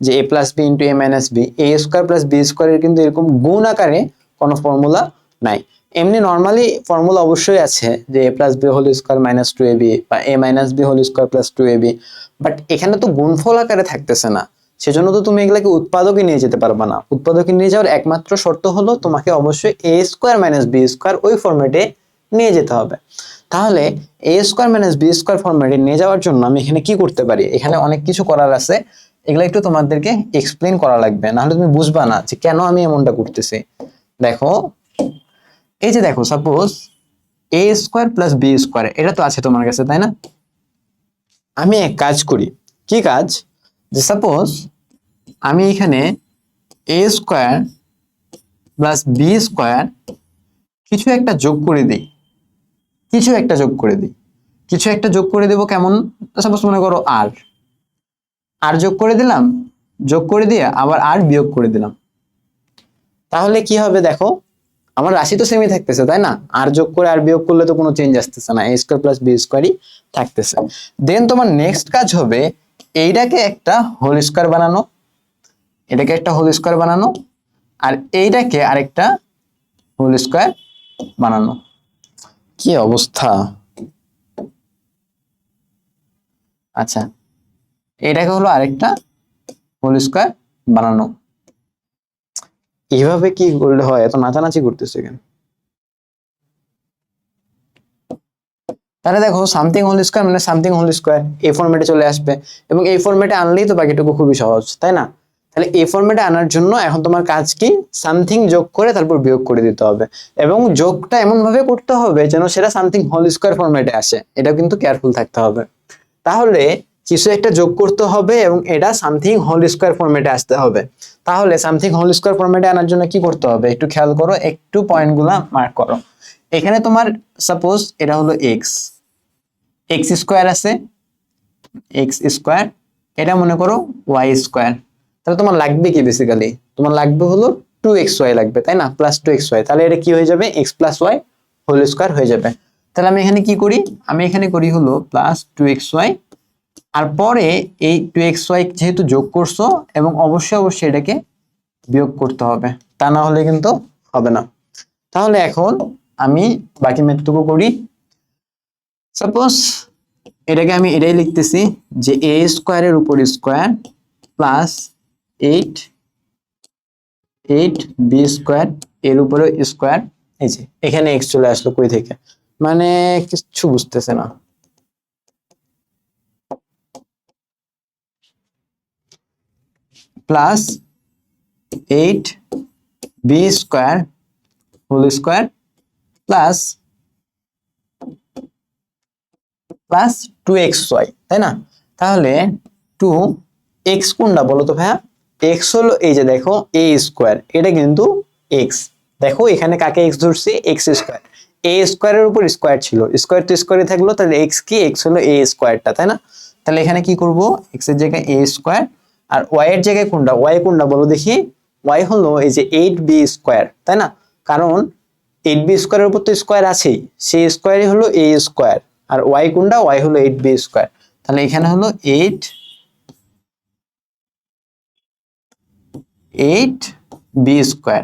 যে a plus b into a minus b, a square plus b স্কয়ারের কিন্তু এরকম গুণ আকারে কোনো ফর্মুলা নাই। এমনি নর্মালি ফর্মুলা অবশ্যই আছে যে a plus b whole square minus 2ab বা a minus b whole square plus 2ab, but এখানে তো গুণফল আকারে থাকতেছে না, সেজন্য তো তুমি এগুলাকে উৎপাদকে নিয়ে যেতে পারবা না। উৎপাদকে নিয়ে যাওয়ার একমাত্র শর্ত হলো তোমাকে অবশ্যই a square minus b square ওই ফরম্যাটে নিয়ে যেতে হবে। তাহলে a square minus b square ফরম্যাটে নিয়ে যাওয়ার জন্য আমি এখানে কি করতে পারি, এখানে অনেক কিছু করার আছে, এগুলা একটু তোমাদেরকে এক্সপ্লেইন করা লাগবে, নাহলে তুমি বুঝবা না যে কেন আমি এমনটা করতেছি। দেখো এই যে দেখো suppose a square plus b square এটা তো আছে তোমার কাছে, তাই না? আমি এক কাজ করি, কি কাজ, যে সাপোজ আমি এখানে a square plus b square কিছু একটা যোগ করে দিই, কিছু একটা যোগ করে দিই, কিছু একটা যোগ করে দেবো কেমন, সাপোজ মনে করো আর যোগ করে দিলাম, যোগ করে দিয়ে আবার আর বিয়োগ করে দিলাম, তাহলে কি হবে দেখো আমার রাশি তো সেমই থাকতেছে, তাই না? আর যোগ করে আর বিয়োগ করলে তো কোনো চেঞ্জ আসতেছে না, a স্কয়ার প্লাস b স্কয়ারই থাকতেছে। দেন তোমার নেক্সট কাজ হবে এইটাকে একটা হোল স্কয়ার বানানো, এটাকে একটা হোল স্কয়ার বানানো, আর এইটাকে আরেকটা হোল স্কয়ার বানানো। কি অবস্থা! আচ্ছা এটাকে হলো আরেকটা হোল স্কয়ার বানানো। এইভাবে কি করলে হয়? এত নাচানাচি করতেছে কেন? তাহলে দেখো সামথিং হোল স্কয়ার মানে সামথিং হোল স্কয়ার এই ফরম্যাটে চলে আসবে, এবং এই ফরম্যাটে আনলেই তো বাকিটুকু খুবই সহজ, তাই না? তাহলে এই ফরম্যাটে আনার জন্য এখন তোমার কাজ কি, সামথিং যোগ করে তারপর বিয়োগ করে দিতে হবে, এবং যোগটা এমন ভাবে করতে হবে যেন সেটা সামথিং হোল স্কয়ার ফরম্যাটে আসে, এটা কিন্তু কেয়ারফুল থাকতে হবে। তাহলে কিছু একটা যোগ করতে হবে এবং এটা সামথিং হোল স্কয়ার ফরম্যাটে আসতে হবে। তাহলে সামথিং হোল স্কয়ার ফরম্যাটে আনার জন্য কি করতে হবে একটু খেয়াল করো, একটু পয়েন্টগুলা মার্ক করো। এখানে তোমার সাপোজ এটা হলো এক্স স্কয়ার আছে, এক্স স্কয়ার, এটা মনে করো ওয়াই স্কয়ার, তাহলে তোমার লাগবে কি, বেসিক্যালি তোমার লাগবে হলো 2xy লাগবে, তাই না? প্লাস 2xy, তাহলে এটা কি হয়ে যাবে, x plus y whole square হয়ে যাবে। তাহলে আমি এখানে কি করি, আমি এখানে করি হলো প্লাস 2xy, আর পরে এই 2xy যেহেতু যোগ করছো এবং অবশ্যই এটাকে বিয়োগ করতে হবে, তা না হলে কিন্তু হবে না। তাহলে এখন আমি বাকি ম্যাথটুকু করি। সাপোজ এটাকে আমি এটাই লিখতেছি যে a স্কয়ারের উপর স্কয়ার প্লাস 8b স্কয়ার এর উপরে স্কয়ার, এই যে এখানে x চলে আসলো কই থেকে, মানে কিছু বুঝতেছে না। Plus 8b square whole square plus 2xy, তাই না? তাহলে 2x কোনটা বলো তো ভাইয়া, x হলো এই যে দেখো a স্কয়ার, এটা কিন্তু x, দেখো এখানে কাকে x ধরছি, x স্কয়ার, a স্কয়ারের উপর স্কয়ার ছিল, স্কয়ার তো স্কয়ারই থাকলো, তাহলে x কি, x হলো a স্কয়ারটা, তাই না? তাহলে এখানে কি করব, x এর জায়গায় a স্কয়ার, আর y এর জায়গায় কোনটা, y কোনটা বলো দেখি, y হলো এই যে 8b স্কয়ার, তাই না? কারণ 8b স্কয়ারের উপর তো স্কয়ার আছেই, সেই স্কয়ারই হলো a স্কয়ার, আর y কোনটা, y হলো 8b স্কয়ার, তাহলে এখানে হলো 8b স্কয়ার।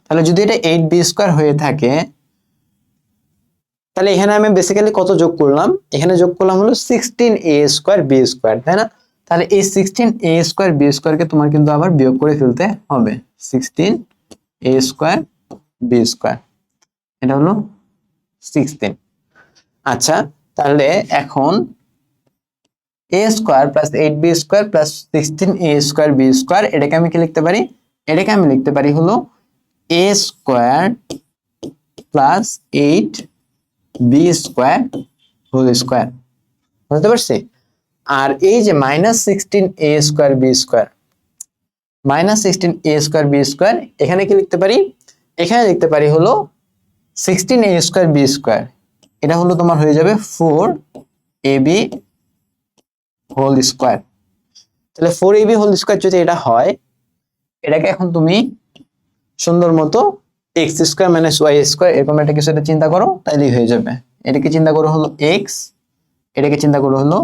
তাহলে যদি এটা 8b স্কয়ার হয়ে থাকে, তাহলে এখানে আমি বেসিক্যালি কত যোগ করলাম, এখানে যোগ করলাম হলো 16a স্কয়ার b স্কয়ার, তাই না? তাহলে এই 16a স্কয়ার b স্কয়ারকে তোমার কিন্তু আবার বিয়োগ করে ফেলতে হবে, 16a স্কয়ার b স্কয়ার, এটা হলো 16। আচ্ছা তাহলে এখন a square plus 8b square plus 16a square b square, এটাকে আমি কি লিখতে পারি, এটাকে আমি লিখতে পারি হলো a square plus 8b square whole square, বুঝতে পারছি? আর এই যে -16a square b square, -16a square b square, এখানে কি লিখতে পারি? এখানে লিখতে পারি হলো 16a স্কোয়ার বি স্কোয়ার, এটা হলো তোমার হয়ে যাবে 4ab হোল স্কোয়ার। তাহলে 4ab হোল স্কোয়ার যদি এটা হয়, এটাকে এখন তুমি সুন্দর মতো x square minus Y square এরকম একটা কিছু একটা চিন্তা করো, তাইলেই হয়ে যাবে। এটাকে চিন্তা করো হলো এক্স, এটাকে চিন্তা করো হলো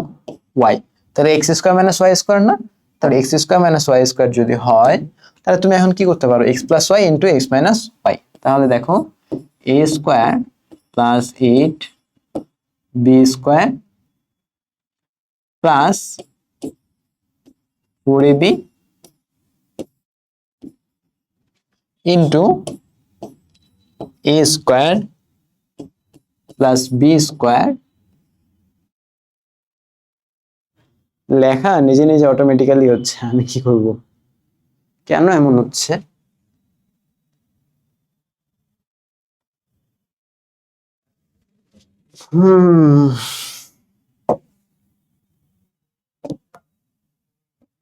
ওয়াই, তাহলে x square minus Y square না? তাহলে x square minus Y square যদি হয়, তাহলে তুমি এখন কি করতে পারো? X plus Y into x minus Y. তাহলে দেখো A square plus 8b square plus 4ab into A square plus B square, লেখা নিজে নিজে অটোমেটিক্যালি হচ্ছে, আমি কি করব? কেন এমন হচ্ছে?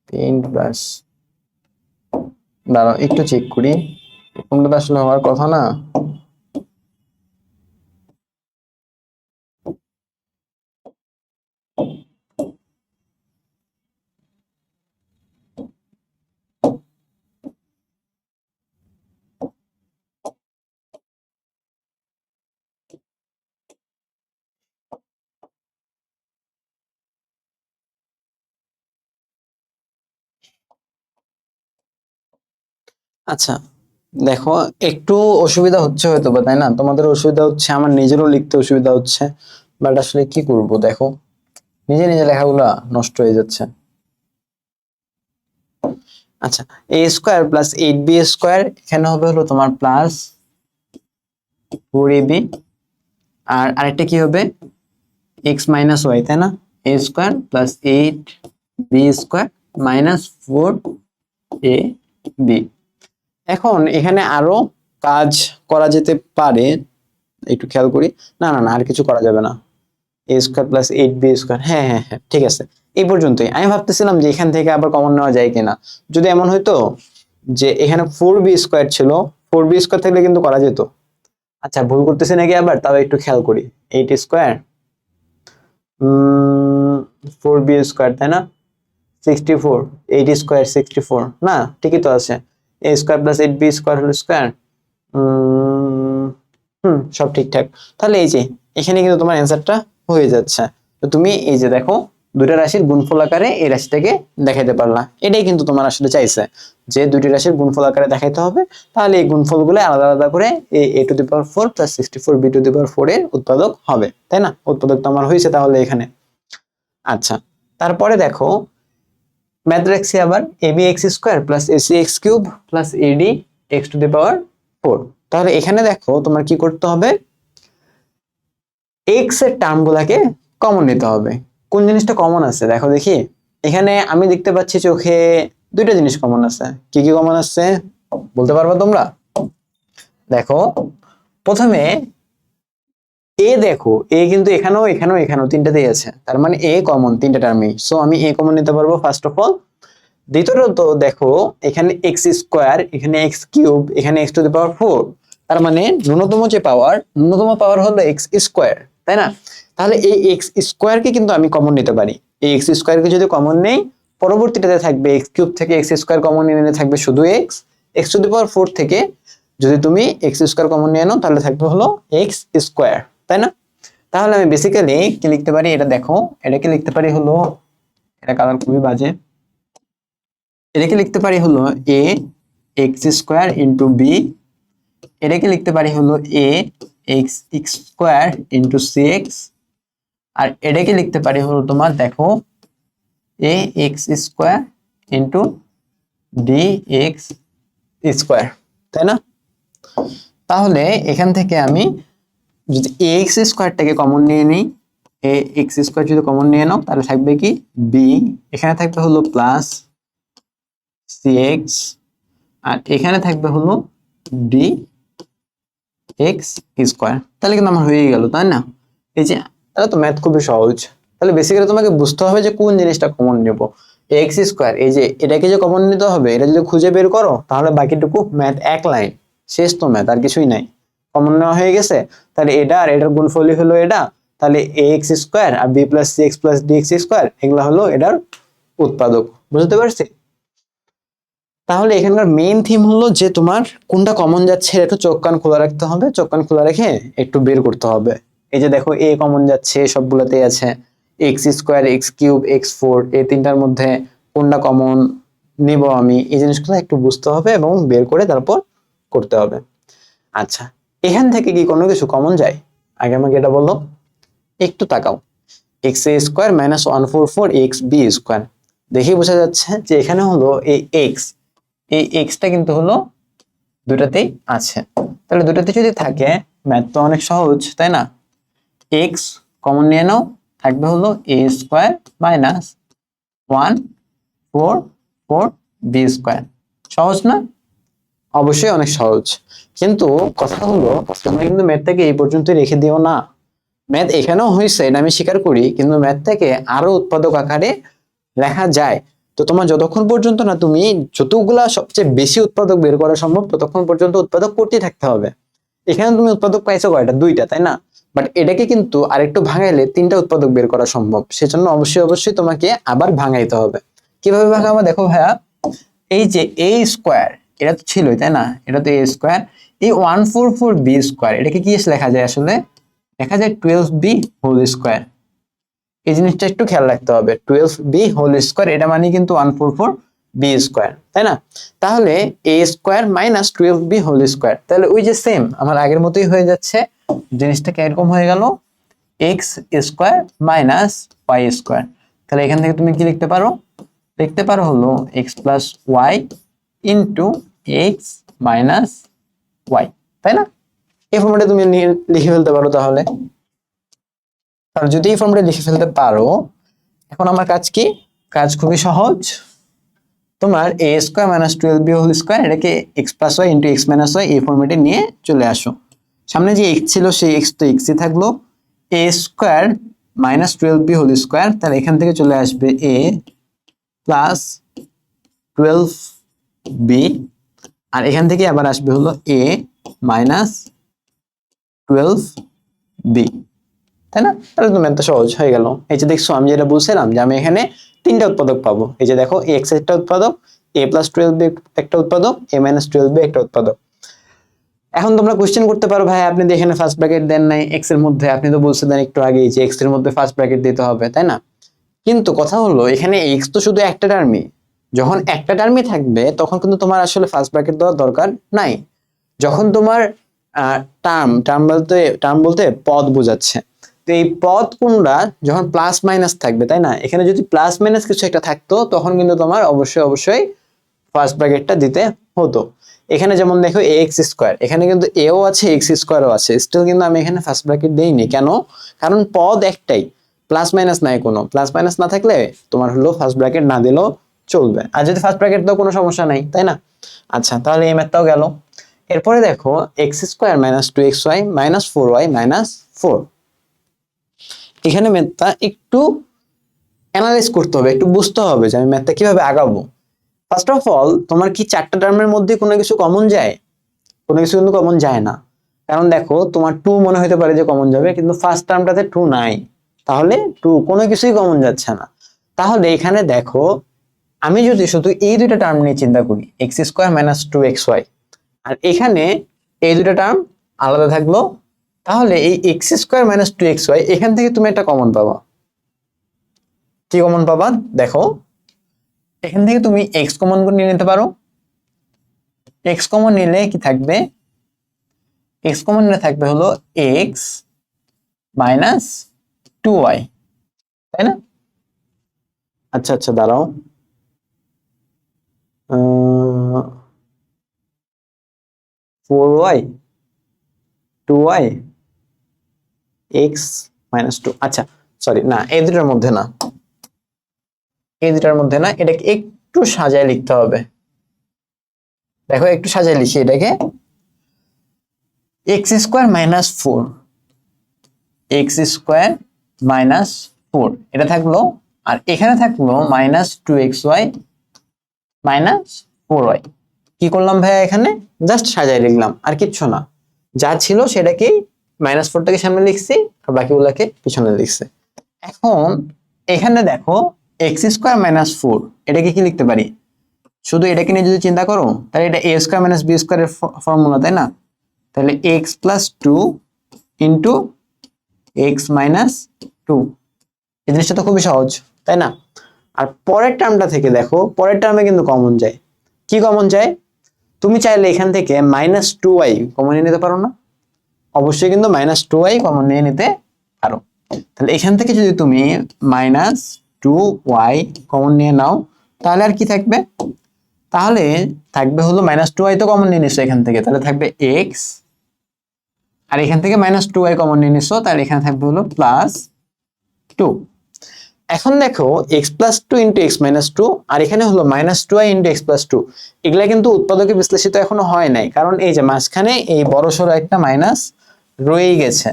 পেইন্ট ব্রাশ, দাঁড়াও একটু চেক করি, কোনটা তো আসলে হওয়ার কথা না। আচ্ছা দেখো, একটু অসুবিধা হচ্ছে হয়তো বা, তাই না? তোমাদের অসুবিধা হচ্ছে, আমার নিজেরও লিখতে অসুবিধা হচ্ছে, বাট আসলে কি করব, দেখো নিজে নিজে লেখাগুলা নষ্ট হয়ে যাচ্ছে। আচ্ছা, এ স্কোয়ার প্লাস 8b স্কোয়ার, এখানে হবে হলো তোমার প্লাস 4ab, আর আরেকটা কি হবে? এক্স মাইনাস ওয়াই, তাই না? A square plus 8b square minus 4ab। এখন এখানে আরো কাজ করা যেতে পারে, একটু খেয়াল করি। না না না, আর কিছু করা যাবে না। A square plus 8b square, হ্যাঁ হ্যাঁ হ্যাঁ ঠিক আছে, এই পর্যন্তই। আমি ভাবতেছিলাম যে এখান থেকে আবার কমন নেওয়া যায় কিনা, যদি এমন হইতো যে এখানে 4b স্কোয়ার ছিল, 4b স্কোয়ার থাকলে কিন্তু করা যেত। আচ্ছা ভুল করতেছি নাকি আবার, তাও একটু খেয়াল করি। 8 স্কোয়ার 4b স্কোয়ার, তাই না? 64, 8 স্কোয়ার 64, না ঠিকই তো আছে। A square plus 8b square whole square, সব ঠিকঠাক। তাহলে এই যে এখানে কিন্তু তোমার অ্যান্সারটা হয়ে যাচ্ছে। তো তুমি এই যে দেখো দুইটা রাশির গুণফল আকারে এই রাশিটাকে দেখাইতে পারলা, এটাই কিন্তু তোমার আসলে চাইছে যে দুইটি রাশির গুণফল আকারে দেখাইতে হবে। তাহলে এই গুণফলগুলো আলাদা আলাদা করে a to the power 4 plus 64 b to the power 4 এর উৎপাদক হবে, তাই না? উৎপাদক তো আমার হয়েছে তাহলে এখানে। আচ্ছা তারপরে দেখো ম্যাথ রাখছি আবার ab x square plus ac x cube plus ad x to the power 4। তাহলে এখানে দেখো তোমার কি করতে হবে? এক্স এর টার্ম গুলাকে কমন নিতে হবে। কোন জিনিসটা কমন আছে দেখো দেখি। এখানে আমি দেখতে পাচ্ছি চোখে দুইটা জিনিস কমন আছে। কি কি কমন আছে বলতে পারবা তোমরা? দেখো প্রথমে এ, দেখো এ কিন্তু এখানেও এখানেও এখানেও তিনটাতেই আছে, তার মানে এ কমন তিনটা টার্মে, সো আমি এ কমন নিতে পারবো ফার্স্ট অফ অল। দ্বিতীয়ত দেখো এখানে এক্স স্কোয়ার, এখানে এক্স কিউব, এখানে এক্স টু দি পাওয়ার 4, তার মানে ন্যূনতম যে পাওয়ার, ন্যূনতম পাওয়ার হলো এক্স স্কোয়ার, তাই না? তাহলে এই এক্স স্কোয়ারকে কিন্তু আমি কমন নিতে পারি। এই এক্স স্কোয়ারকে যদি কমন নেই, পরবর্তীটাতে থাকবে এক্স কিউব থেকে এক্স স্কোয়ার কমন নিলে থাকবে শুধু x, x two the power 4 থেকে যদি তুমি এক্স স্কোয়ার কমন নিয়ে নাও তাহলে থাকবে হলো এক্স স্কোয়ার, তাই না? তাহলে আমি বেসিক্যালি কি লিখতে পারি এটা দেখো, এটাকে লিখতে পারি হলো, এটা কালার খুবই বাজে, এটাকে লিখতে পারি হলো A X square into B, এটাকে লিখতে পারি হলো A X X square into C X, আর এটাকে লিখতে পারি হলো তোমার দেখো A X square into D X square, তাই না? তাহলে এখান থেকে আমি যদি এ এক্স স্কোয়ারটাকে কমন নিয়ে নিই, এ এক্স স্কোয়ার যদি কমন নিয়ে নাও তাহলে থাকবে কি বি, এখানে থাকবে হলো প্লাস সি এক্স, আর এখানে থাকবে হলো ডি এক্স স্কোয়ার, তাহলে কিন্তু আমার হয়ে গেল, তাই না? এই যে, তাহলে তো ম্যাথ খুবই সহজ। তাহলে বেসিক্যালি তোমাকে বুঝতে হবে যে কোন জিনিসটা কমন নেব। এক্স স্কোয়ার, এই যে এটাকে যে কমন নিতে হবে, এটা যদি খুঁজে বের করো তাহলে বাকিটুকু ম্যাথ এক লাইন, শেষ তো ম্যাথ, আর কিছুই নাই। কমন নেওয়া হয়ে গেছে, তাহলে এটা আর এটার গুণফলই হলো এটা, তাহলে এ এক্স স্কোয়ার আর B plus C X plus D X square, এগুলো হলো এটার উৎপাদক। বুঝতে পারছি? তাহলে এখানকার মেইন থিম হলো যে তোমার কোনটা কমন যাচ্ছে একটু চোখ কান খোলা রাখতে হবে, চোখ কান খোলা রেখে একটু বের করতে হবে। এই যে দেখো এ কমন যাচ্ছে, সবগুলোতেই আছে। X square, x cube, x four, এই তিনটার মধ্যে কোনটা কমন নেব আমি, এই জিনিসগুলো একটু বুঝতে হবে এবং বের করে তারপর করতে হবে। আচ্ছা, এখান থেকে কি কোনো কিছু কমন যায়? আগে আমাকে এটা বলো, একটু তাকাও। X A square minus 144 X B square, দেখেই বোঝা যাচ্ছে যে এখানে হলো এই এক্স, এই এক্সটা কিন্তু হলো দুটাতেই আছে। তাহলে দুটাতে যদি থাকে, ম্যাথ তো অনেক সহজ, তাই না? এক্স কমন নিয়ে নাও, থাকবে হলো এ স্কোয়ার মাইনাস 144 বি স্কোয়ার। সহজ না? অবশ্যই অনেক সহজ। কিন্তু কথা হলো তোমরা কিন্তু ম্যাথটাকে এই পর্যন্ত রেখে দিও না। ম্যাথ এখানেও হয়েছে, এটা আমি স্বীকার করি, কিন্তু ম্যাথটাকে আরো উৎপাদক আকারে লেখা যায়। তো তোমার যতক্ষণ পর্যন্ত না তুমি যতগুলা সবচেয়ে বেশি উৎপাদক বের করা সম্ভব ততক্ষণ পর্যন্ত উৎপাদক করতেই থাকতে হবে। এখানে তুমি উৎপাদক পাইছো কয়টা? দুইটা, তাই না? বাট এটাকে কিন্তু আরেকটু ভাঙাইলে তিনটা উৎপাদক বের করা সম্ভব। সেজন্য অবশ্যই অবশ্যই তোমাকে আবার ভাঙাইতে হবে। কিভাবে ভাঙাবো দেখো ভাইয়া, এই যে এ স্কোয়ার, এটা তো ছিলই, তাই না? এটা তো এ স্কোয়ার, এই 144 বি স্কোয়ার, এটাকে কি লেখা যায় আসলে? লেখা যায় 12 বি হোল স্কোয়ার। এই জিনিসটা একটু খেয়াল রাখতে হবে, 12 বি হোল স্কোয়ার, এটা মানে কিন্তু 144 বি স্কোয়ার, তাই না? তাহলে A square minus 12 B whole square, তাহলে ওই যে সেম আমার আগের মতোই হয়ে যাচ্ছে। জিনিসটা কিরকম হয়ে গেল? X square minus Y square. তাহলে এখান থেকে তুমি কি লিখতে পারো? লিখতে পারো হলো x plus Y into x minus Y, তাই না? এই ফর্মেটে তুমি লিখে ফেলতে পারো। তাহলে যদি এই ফর্মটা লিখে ফেলতে পারো, এখন আমার কাজ কি? কাজ খুবই সহজ। তোমার A square minus 12 B whole square, এটাকে X plus Y into x minus Y এই ফর্মেটে নিয়ে চলে আসো। সামনে যে এক্স ছিল সেই এক্স তো এক্সই থাকলো। A square minus 12 B whole square, তাহলে এখান থেকে চলে আসবে এ প্লাস 12 বি, আর এখান থেকে আবার আসবে হলো এ মাইনাস 12 বি, তাই না? তাহলে তো ম্যাথটা সহজ হয়ে গেল। এই যে দেখছো আমি যেটা বলছিলাম যে আমি এখানে তিনটা উৎপাদক পাবো। এই যে দেখো এক্স একটা উৎপাদক, এ প্লাস 12 বি একটা উৎপাদক, এ মাইনাস 12 বি একটা উৎপাদক। এখন তোমরা কোশ্চেন করতে পারো, ভাই আপনি তো এখানে ফার্স্ট ব্র্যাকেট দেন নাই এক্স এর মধ্যে, আপনি তো বলছিলেন একটু আগেই যে এক্স এর মধ্যে ফার্স্ট ব্র্যাকেট দিতে হবে, তাই না? কিন্তু কথা হলো এখানে এক্স তো শুধু একটা টার্মই, যখন একটা টার্মই থাকবে তখন কিন্তু তোমার আসলে ফার্স্ট ব্র্যাকেট দেওয়ার দরকার নাই। যখন তোমার টার্ম বলতে পদ বোঝাচ্ছে, তো এই পদ কোনটা যখন প্লাস মাইনাস থাকবে, তাই না? এখানে যদি প্লাস মাইনাস কিছু একটা থাকতো তখন কিন্তু তোমার অবশ্যই অবশ্যই ফার্স্ট ব্র্যাকেটটা দিতে হতো। এখানে যেমন দেখো এক্স স্কোয়ার, এখানে কিন্তু এও আছে এক্স স্কোয়ারও আছে, স্টিল কিন্তু আমি এখানে ফার্স্ট ব্র্যাকেট দেইনি। কেন? কারণ পদ একটাই, প্লাস মাইনাস নাই, কোনো প্লাস মাইনাস না থাকলে তোমার হলো ফার্স্ট ব্র্যাকেট না দিলেও চলবে, আর যদি ফার্স্ট ব্র্যাকেট দাও কোনো সমস্যা নাই, তাই না? আচ্ছা, তাহলে এই ম্যাথটাও গেল। এরপরে দেখো x square minus 2xy minus 4y minus 4, এখানে ম্যাথটা একটু অ্যানালাইজ করতে হবে, একটু বুঝতে হবে যে আমি ম্যাথটা কিভাবে আগাবো। ফার্স্ট অফ অল, তোমার কি চারটা টার্মের মধ্যে কোনো কিছু কমন যায়? কোনো কিছু কিন্তু কমন যায় না। কারণ দেখো তোমার 2 মনে হতে পারে যে কমন যাবে, কিন্তু ফার্স্ট টার্মটাতে 2 নাই, তাহলে 2 কোনো কিছুই কমন যাচ্ছে না। তাহলে এখানে দেখো আমি যদি শুধু এই দুইটা টার্ম নিয়ে চিন্তা করি, এক্স স্কোয়ার মাইনাস 2xy, আর এখানে এই দুটো টার্ম আলাদা থাকলো, তাহলে এই এক্স স্কোয়ার মাইনাস 2xy এখান থেকে তুমি একটা কমন পাবা। কি কমন পাবা? দেখো এখান থেকে তুমি এক্স কমন নিয়ে নিতে পারো। এক্স কমন নিলে কি থাকবে? এক্স কমন নিলে থাকবে হলো এক্স মাইনাস 2y, তাই না? আচ্ছা আচ্ছা, দাঁড়াও, 4y 2y এক্স মাইনাস 2, আচ্ছা সরি, না এই দুটার মধ্যে না, এই দুটার মধ্যে না, এটাকে একটু সাজায় লিখতে হবে। দেখো একটু সাজায় লিখি এটাকে, x square minus 4, x square minus 4 এটা থাকলো, আর এখানে থাকলো মাইনাস 2xy মাইনাস 4y। কি করলাম ভাইয়া, এখানে জাস্ট সাজাই লিখলাম, আর কিচ্ছু না। যা ছিল সেটাকেই -4টাকে সামনে লিখছি, আর বাকিগুলোকে পিছনে লিখছি। এখন এখানে দেখো এক্স স্কোয়ার মাইনাস 4 এটাকে কি লিখতে পারি, শুধু এটাকে নিয়ে যদি চিন্তা করো তাহলে এটা এ স্কোয়ার মাইনাস বি স্কোয়ারের ফর্মুলা, তাই না? তাহলে x plus 2 into x minus 2, এই জিনিসটা তো খুবই সহজ, তাই না? আর পরের টার্মটা থেকে দেখো, পরের টার্মে কিন্তু কমন যায়। কি কমন যায়? তুমি চাইলে এখান থেকে -2y কমন নিয়ে নিতে পারো না? অবশ্যই কিন্তু -2y কমন নিয়ে নিতে পারো। তাহলে এখান থেকে যদি তুমি -2y কমন নিয়ে নাও, তাহলে আর কি থাকবে? তাহলে থাকবে হলো -2y তো কমন নিয়ে নিছো এখান থেকে, তাহলে থাকবে x, আর এখান থেকে -2y কমন নিয়ে নিছো, তাহলে এখানে থাকবে হলো +2। এখন দেখো x + 2 × x - 2, আর এখানে হলো -2y × x + 2, এগুলা কিন্তু উৎপাদকে বিশ্লেষিত এখনো হয় নাই, কারণ এই যে মাঝখানে এই বড়সড় একটা মাইনাস রয়েই গেছে।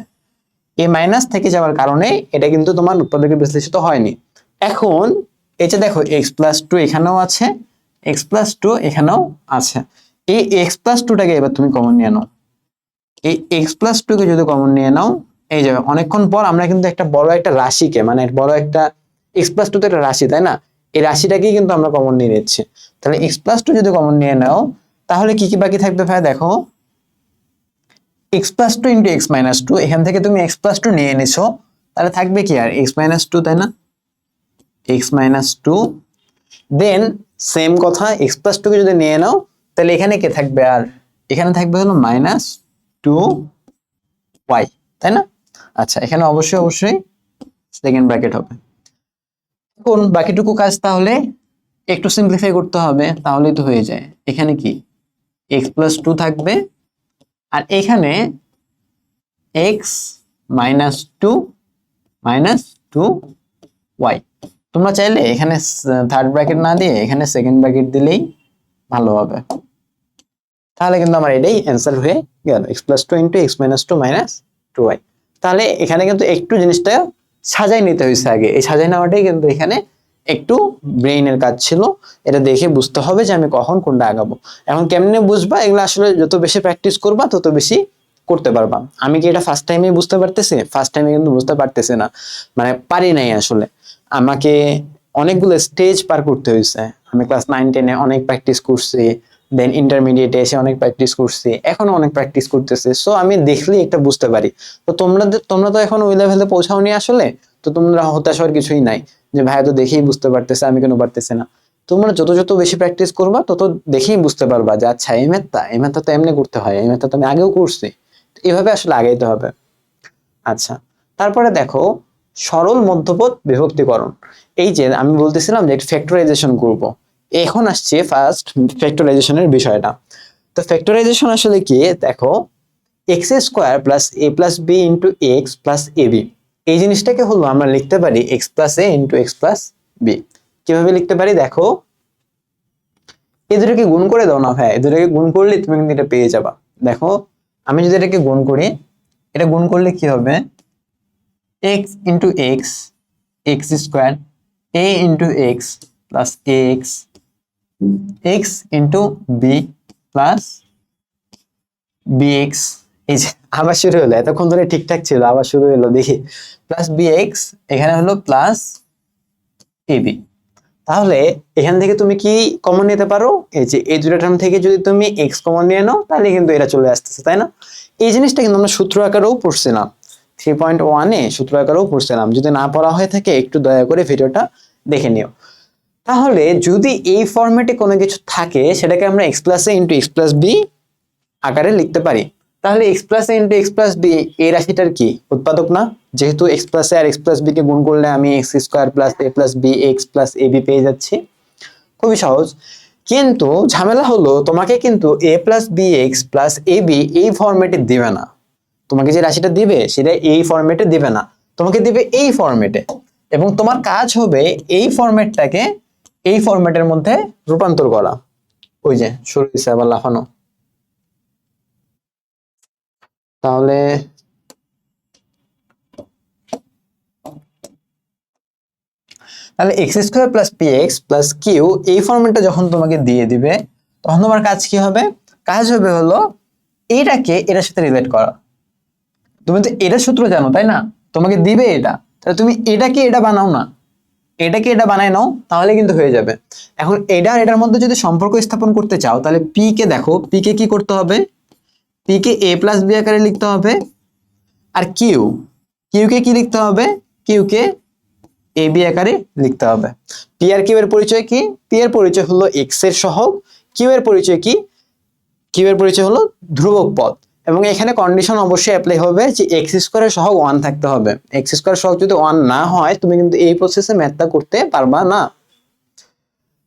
এই মাইনাস থেকে যাওয়ার কারণে এটা কিন্তু তোমার উৎপাদকে বিশ্লেষিত হয়নি। এখন এই যে দেখো x + 2 এখানেও আছে, x + 2 এখানেও আছে। এই x + 2টাকে এবার তুমি কমন নিয়ে নাও। এই x + 2 কে যদি কমন নিয়ে নাও, এই যে অনেকক্ষণ পর আমরা কিন্তু একটা বড় একটা রাশিকে, মানে বড় একটা x + 2 তো একটা রাশি, তাই না? এই রাশিটাকেই কিন্তু আমরা কমন নিয়ে নিচ্ছি। তাহলে x + 2 যদি কমন নিয়ে নাও, তাহলে কি কি বাকি থাকবে ভাই? দেখো x + 2 × x - 2, এখান থেকে তুমি x + 2 নিয়ে নিছো, তাহলে থাকবে কি আর x - 2, তাই না? x - 2, দেন সেম কথা x + 2 কে যদি নিয়ে নাও, তাহলে এখানে কি থাকবে? আর এখানে থাকবে হলো -2y, তাই না? আচ্ছা, এখানে অবশ্যই অবশ্যই সেকেন্ড ব্র্যাকেট হবে। এখন বাকিটুকু কাজ তাহলে একটু সিম্পলিফাই করতে হবে, তাহলেই তো হয়ে যায়। এখানে কি x + 2 থাকবে, আর এখানে x - 2 -2y। তোমরা চাইলে এখানে থার্ড ব্র্যাকেট না দিয়ে এখানে সেকেন্ড ব্র্যাকেট দিলেই ভালো হবে। তাহলে কিন্তু আমার এটাই অ্যান্সার হয়ে গেল, x + 2 × x - 2 -2y। তাহলে এখানে কিন্তু একটু জিনিসটা সাজাই নিতে হয়েছে আগে, এই সাজাই নেওয়াটাই কিন্তু এখানে একটু ব্রেইনের কাজ ছিল। এটা দেখে বুঝতে হবে যে আমি কখন কোনটা আগাবো। এখন কেমনে বুঝবা? এগুলো আসলে যত বেশি প্র্যাকটিস করবা তত বেশি করতে পারবা। আমি কি এটা ফার্স্ট টাইমে বুঝতে পারতেছি? ফার্স্ট টাইমে কিন্তু বুঝতে পারতেছি না, মানে পারি নাই আসলে। আমাকে অনেকগুলো স্টেজ পার করতে হয়েছে। আমি ক্লাস 9-10-এ অনেক প্র্যাকটিস করছি, দেন ইন্টারমিডিয়েটে এসে অনেক প্র্যাকটিস করছি, এখনো অনেক প্র্যাকটিস করতেছি। সো আমি দেখলেই একটা বুঝতে পারি। তো তোমরা তো এখন ওই লেভেলে পৌঁছাওনি আসলে, তো তোমরা হতাশ হওয়ার কিছুই নাই যে ভাইয়া তো দেখেই বুঝতে পারতেছে, আমি কেন পারতেছি না। তোমরা যত যত বেশি প্র্যাকটিস করবা তত দেখেই বুঝতে পারবা যে আচ্ছা এই ম্যাথটা তো এমনি করতে হয়, এই ম্যাথটা তো আমি আগেও করছি। এভাবে আসলে আগাইতে হবে। আচ্ছা, তারপরে দেখো সরল মধ্যপদ বিভক্তিকরণ। এই যে আমি বলতেছিলাম যে ফ্যাক্টরাইজেশন করব, এখন আসছে ফার্স্ট ফ্যাক্টরাইজেশনের বিষয়টা। তো ফ্যাক্টরাইজেশন আসলে কি? দেখো x² + a + b × x + ab, এই জিনিসটাকে হলো আমরা লিখতে পারি x + a × x + b। কিভাবে লিখতে পারি? দেখো এই দুটোকে গুণ করে দাও না ভাই, এই দুটোকে গুণ করলে তুমি কিন্তু এটা পেয়ে যাবা। দেখো আমি যদি এটাকে গুণ করি, এটা গুণ করলে কি হবে? x × x, x², a × x + ax, x × b + bx। এই যে আবার শুরু হলো, এতক্ষণ ধরে ঠিকঠাক ছিল, আবার শুরু হলো দেখি, +bx, এখানে হলো +ab। তাহলে এখান থেকে তুমি কি কমন নিতে পারো? এই যে এই দুটো টার্ম থেকে যদি তুমি x কমন নিয়ে নাও, তাহলে কিন্তু এটা চলে আসতেছে, তাই না? এই জিনিসটা কিন্তু আমরা সূত্র আকারেও পড়ছিলাম, 3.1-এ সূত্র আকারেও পড়ছিলাম। যদি না পড়া হয়ে থাকে একটু দয়া করে ভিডিওটা দেখে নিও। তাহলে যদি এই ফরম্যাটে কোনো কিছু থাকে, সেটাকে আমরা x + a × x + b আকারে লিখতে পারি। তাহলে x + a × x + b এই রাশিটার কি উৎপাদক না? যেহেতু x + a R x + b কে গুণ করলে আমি x² + a + b x + ab পেয়ে যাচ্ছি। খুবই সহজ। কিন্তু ঝামেলা হলো তোমাকে কিন্তু a + bx + ab এই ফরম্যাটে দিবে না। তোমাকে যে রাশিটা দিবে সেটা এই ফরম্যাটে দিবে না, তোমাকে দিবে এই ফরম্যাটে। এবং তোমার কাজ হবে এই ফরম্যাটটাকে এই ফরম্যাটের মধ্যে রূপান্তর করা। ওই যে শুরু হয়েছে আবার লাফানো। তাহলে x square plus p x plus q এই ফর্মেটটা যখন তোমাকে দিয়ে দিবে তখন তোমার কাজ কি হবে? কাজ হবে হলো এইটাকে এটার সাথে রিলেট করা। তুমি তো এটার সূত্র জানো তাই না? তোমাকে দিবে এটা, তাহলে তুমি এটাকে এটা বানাও না, এটাকে এটা বানায় নাও, তাহলে কিন্তু হয়ে যাবে। এখন এটা আর এটার মধ্যে যদি সম্পর্ক স্থাপন করতে চাও তাহলে পি কে দেখো, পি কে কি করতে হবে? পি কে এ প্লাস বি আকারে লিখতে হবে, আর কিউ কে কি লিখতে হবে? কিউ কে এ বি আকারে লিখতে হবে। পি আর কিউ এর পরিচয় কি? পি এর পরিচয় হলো এক্স এর সহগ, কিউ এর পরিচয় কি? কিউ এর পরিচয় হলো ধ্রুবক পদ। এবং এখানে কন্ডিশন অবশ্যই অ্যাপ্লাই হবে যে এক্স স্কোয়ারের সহগ 1 থাকতে হবে। এক্স স্কোয়ার সহগ যদি 1 না হয় তুমি কিন্তু এই প্রসেসে ম্যাথটা করতে পারবা না।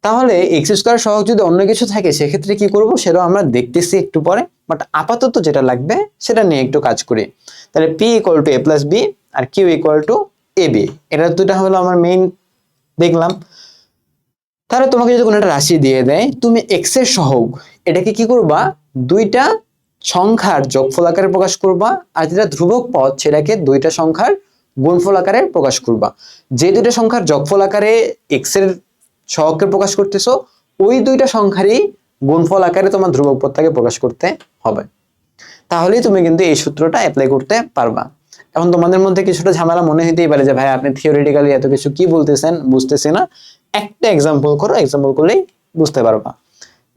তাহলে এক্স স্কোয়ার সহগ যদি অন্য কিছু থাকে সেক্ষেত্রে কি করব সেটাও আমরা দেখতেছি একটু পরে, বাট আপাতত যেটা লাগবে সেটা নিয়ে একটু কাজ করি। তাহলে p equal to a plus b আর q equal to a b, এটা দুটা হলো আমার মেইন দেখলাম। তাহলে তোমাকে যদি কোনো একটা রাশি দিয়ে দেয়, তুমি এক্স এর সহগ এটাকে কি করবা? দুইটা সংখ্যার যোগফল আকারে প্রকাশ করবা, আর যেটা ধ্রুবক পদ সেটাকে দুইটা সংখ্যার গুণফল আকারে প্রকাশ করবা। যে দুইটা সংখ্যার যোগফল আকারে এক্স এর সহগকে প্রকাশ করতেছো ওই দুইটা সংখ্যারই গুণফল আকারে তোমার ধ্রুবক পদটাকে প্রকাশ করতে হবে। তাহলেই তুমি কিন্তু এই সূত্রটা অ্যাপ্লাই করতে পারবা। এখন তোমাদের মধ্যে কিছুটা ঝামেলা মনে হতেই পারে যে ভাই আপনি থিওরিটিক্যালি এত কিছু কি বলতেছেন, বুঝতেছি না। একটা এক্সাম্পল করো, এক্সাম্পল করলেই বুঝতে পারবা।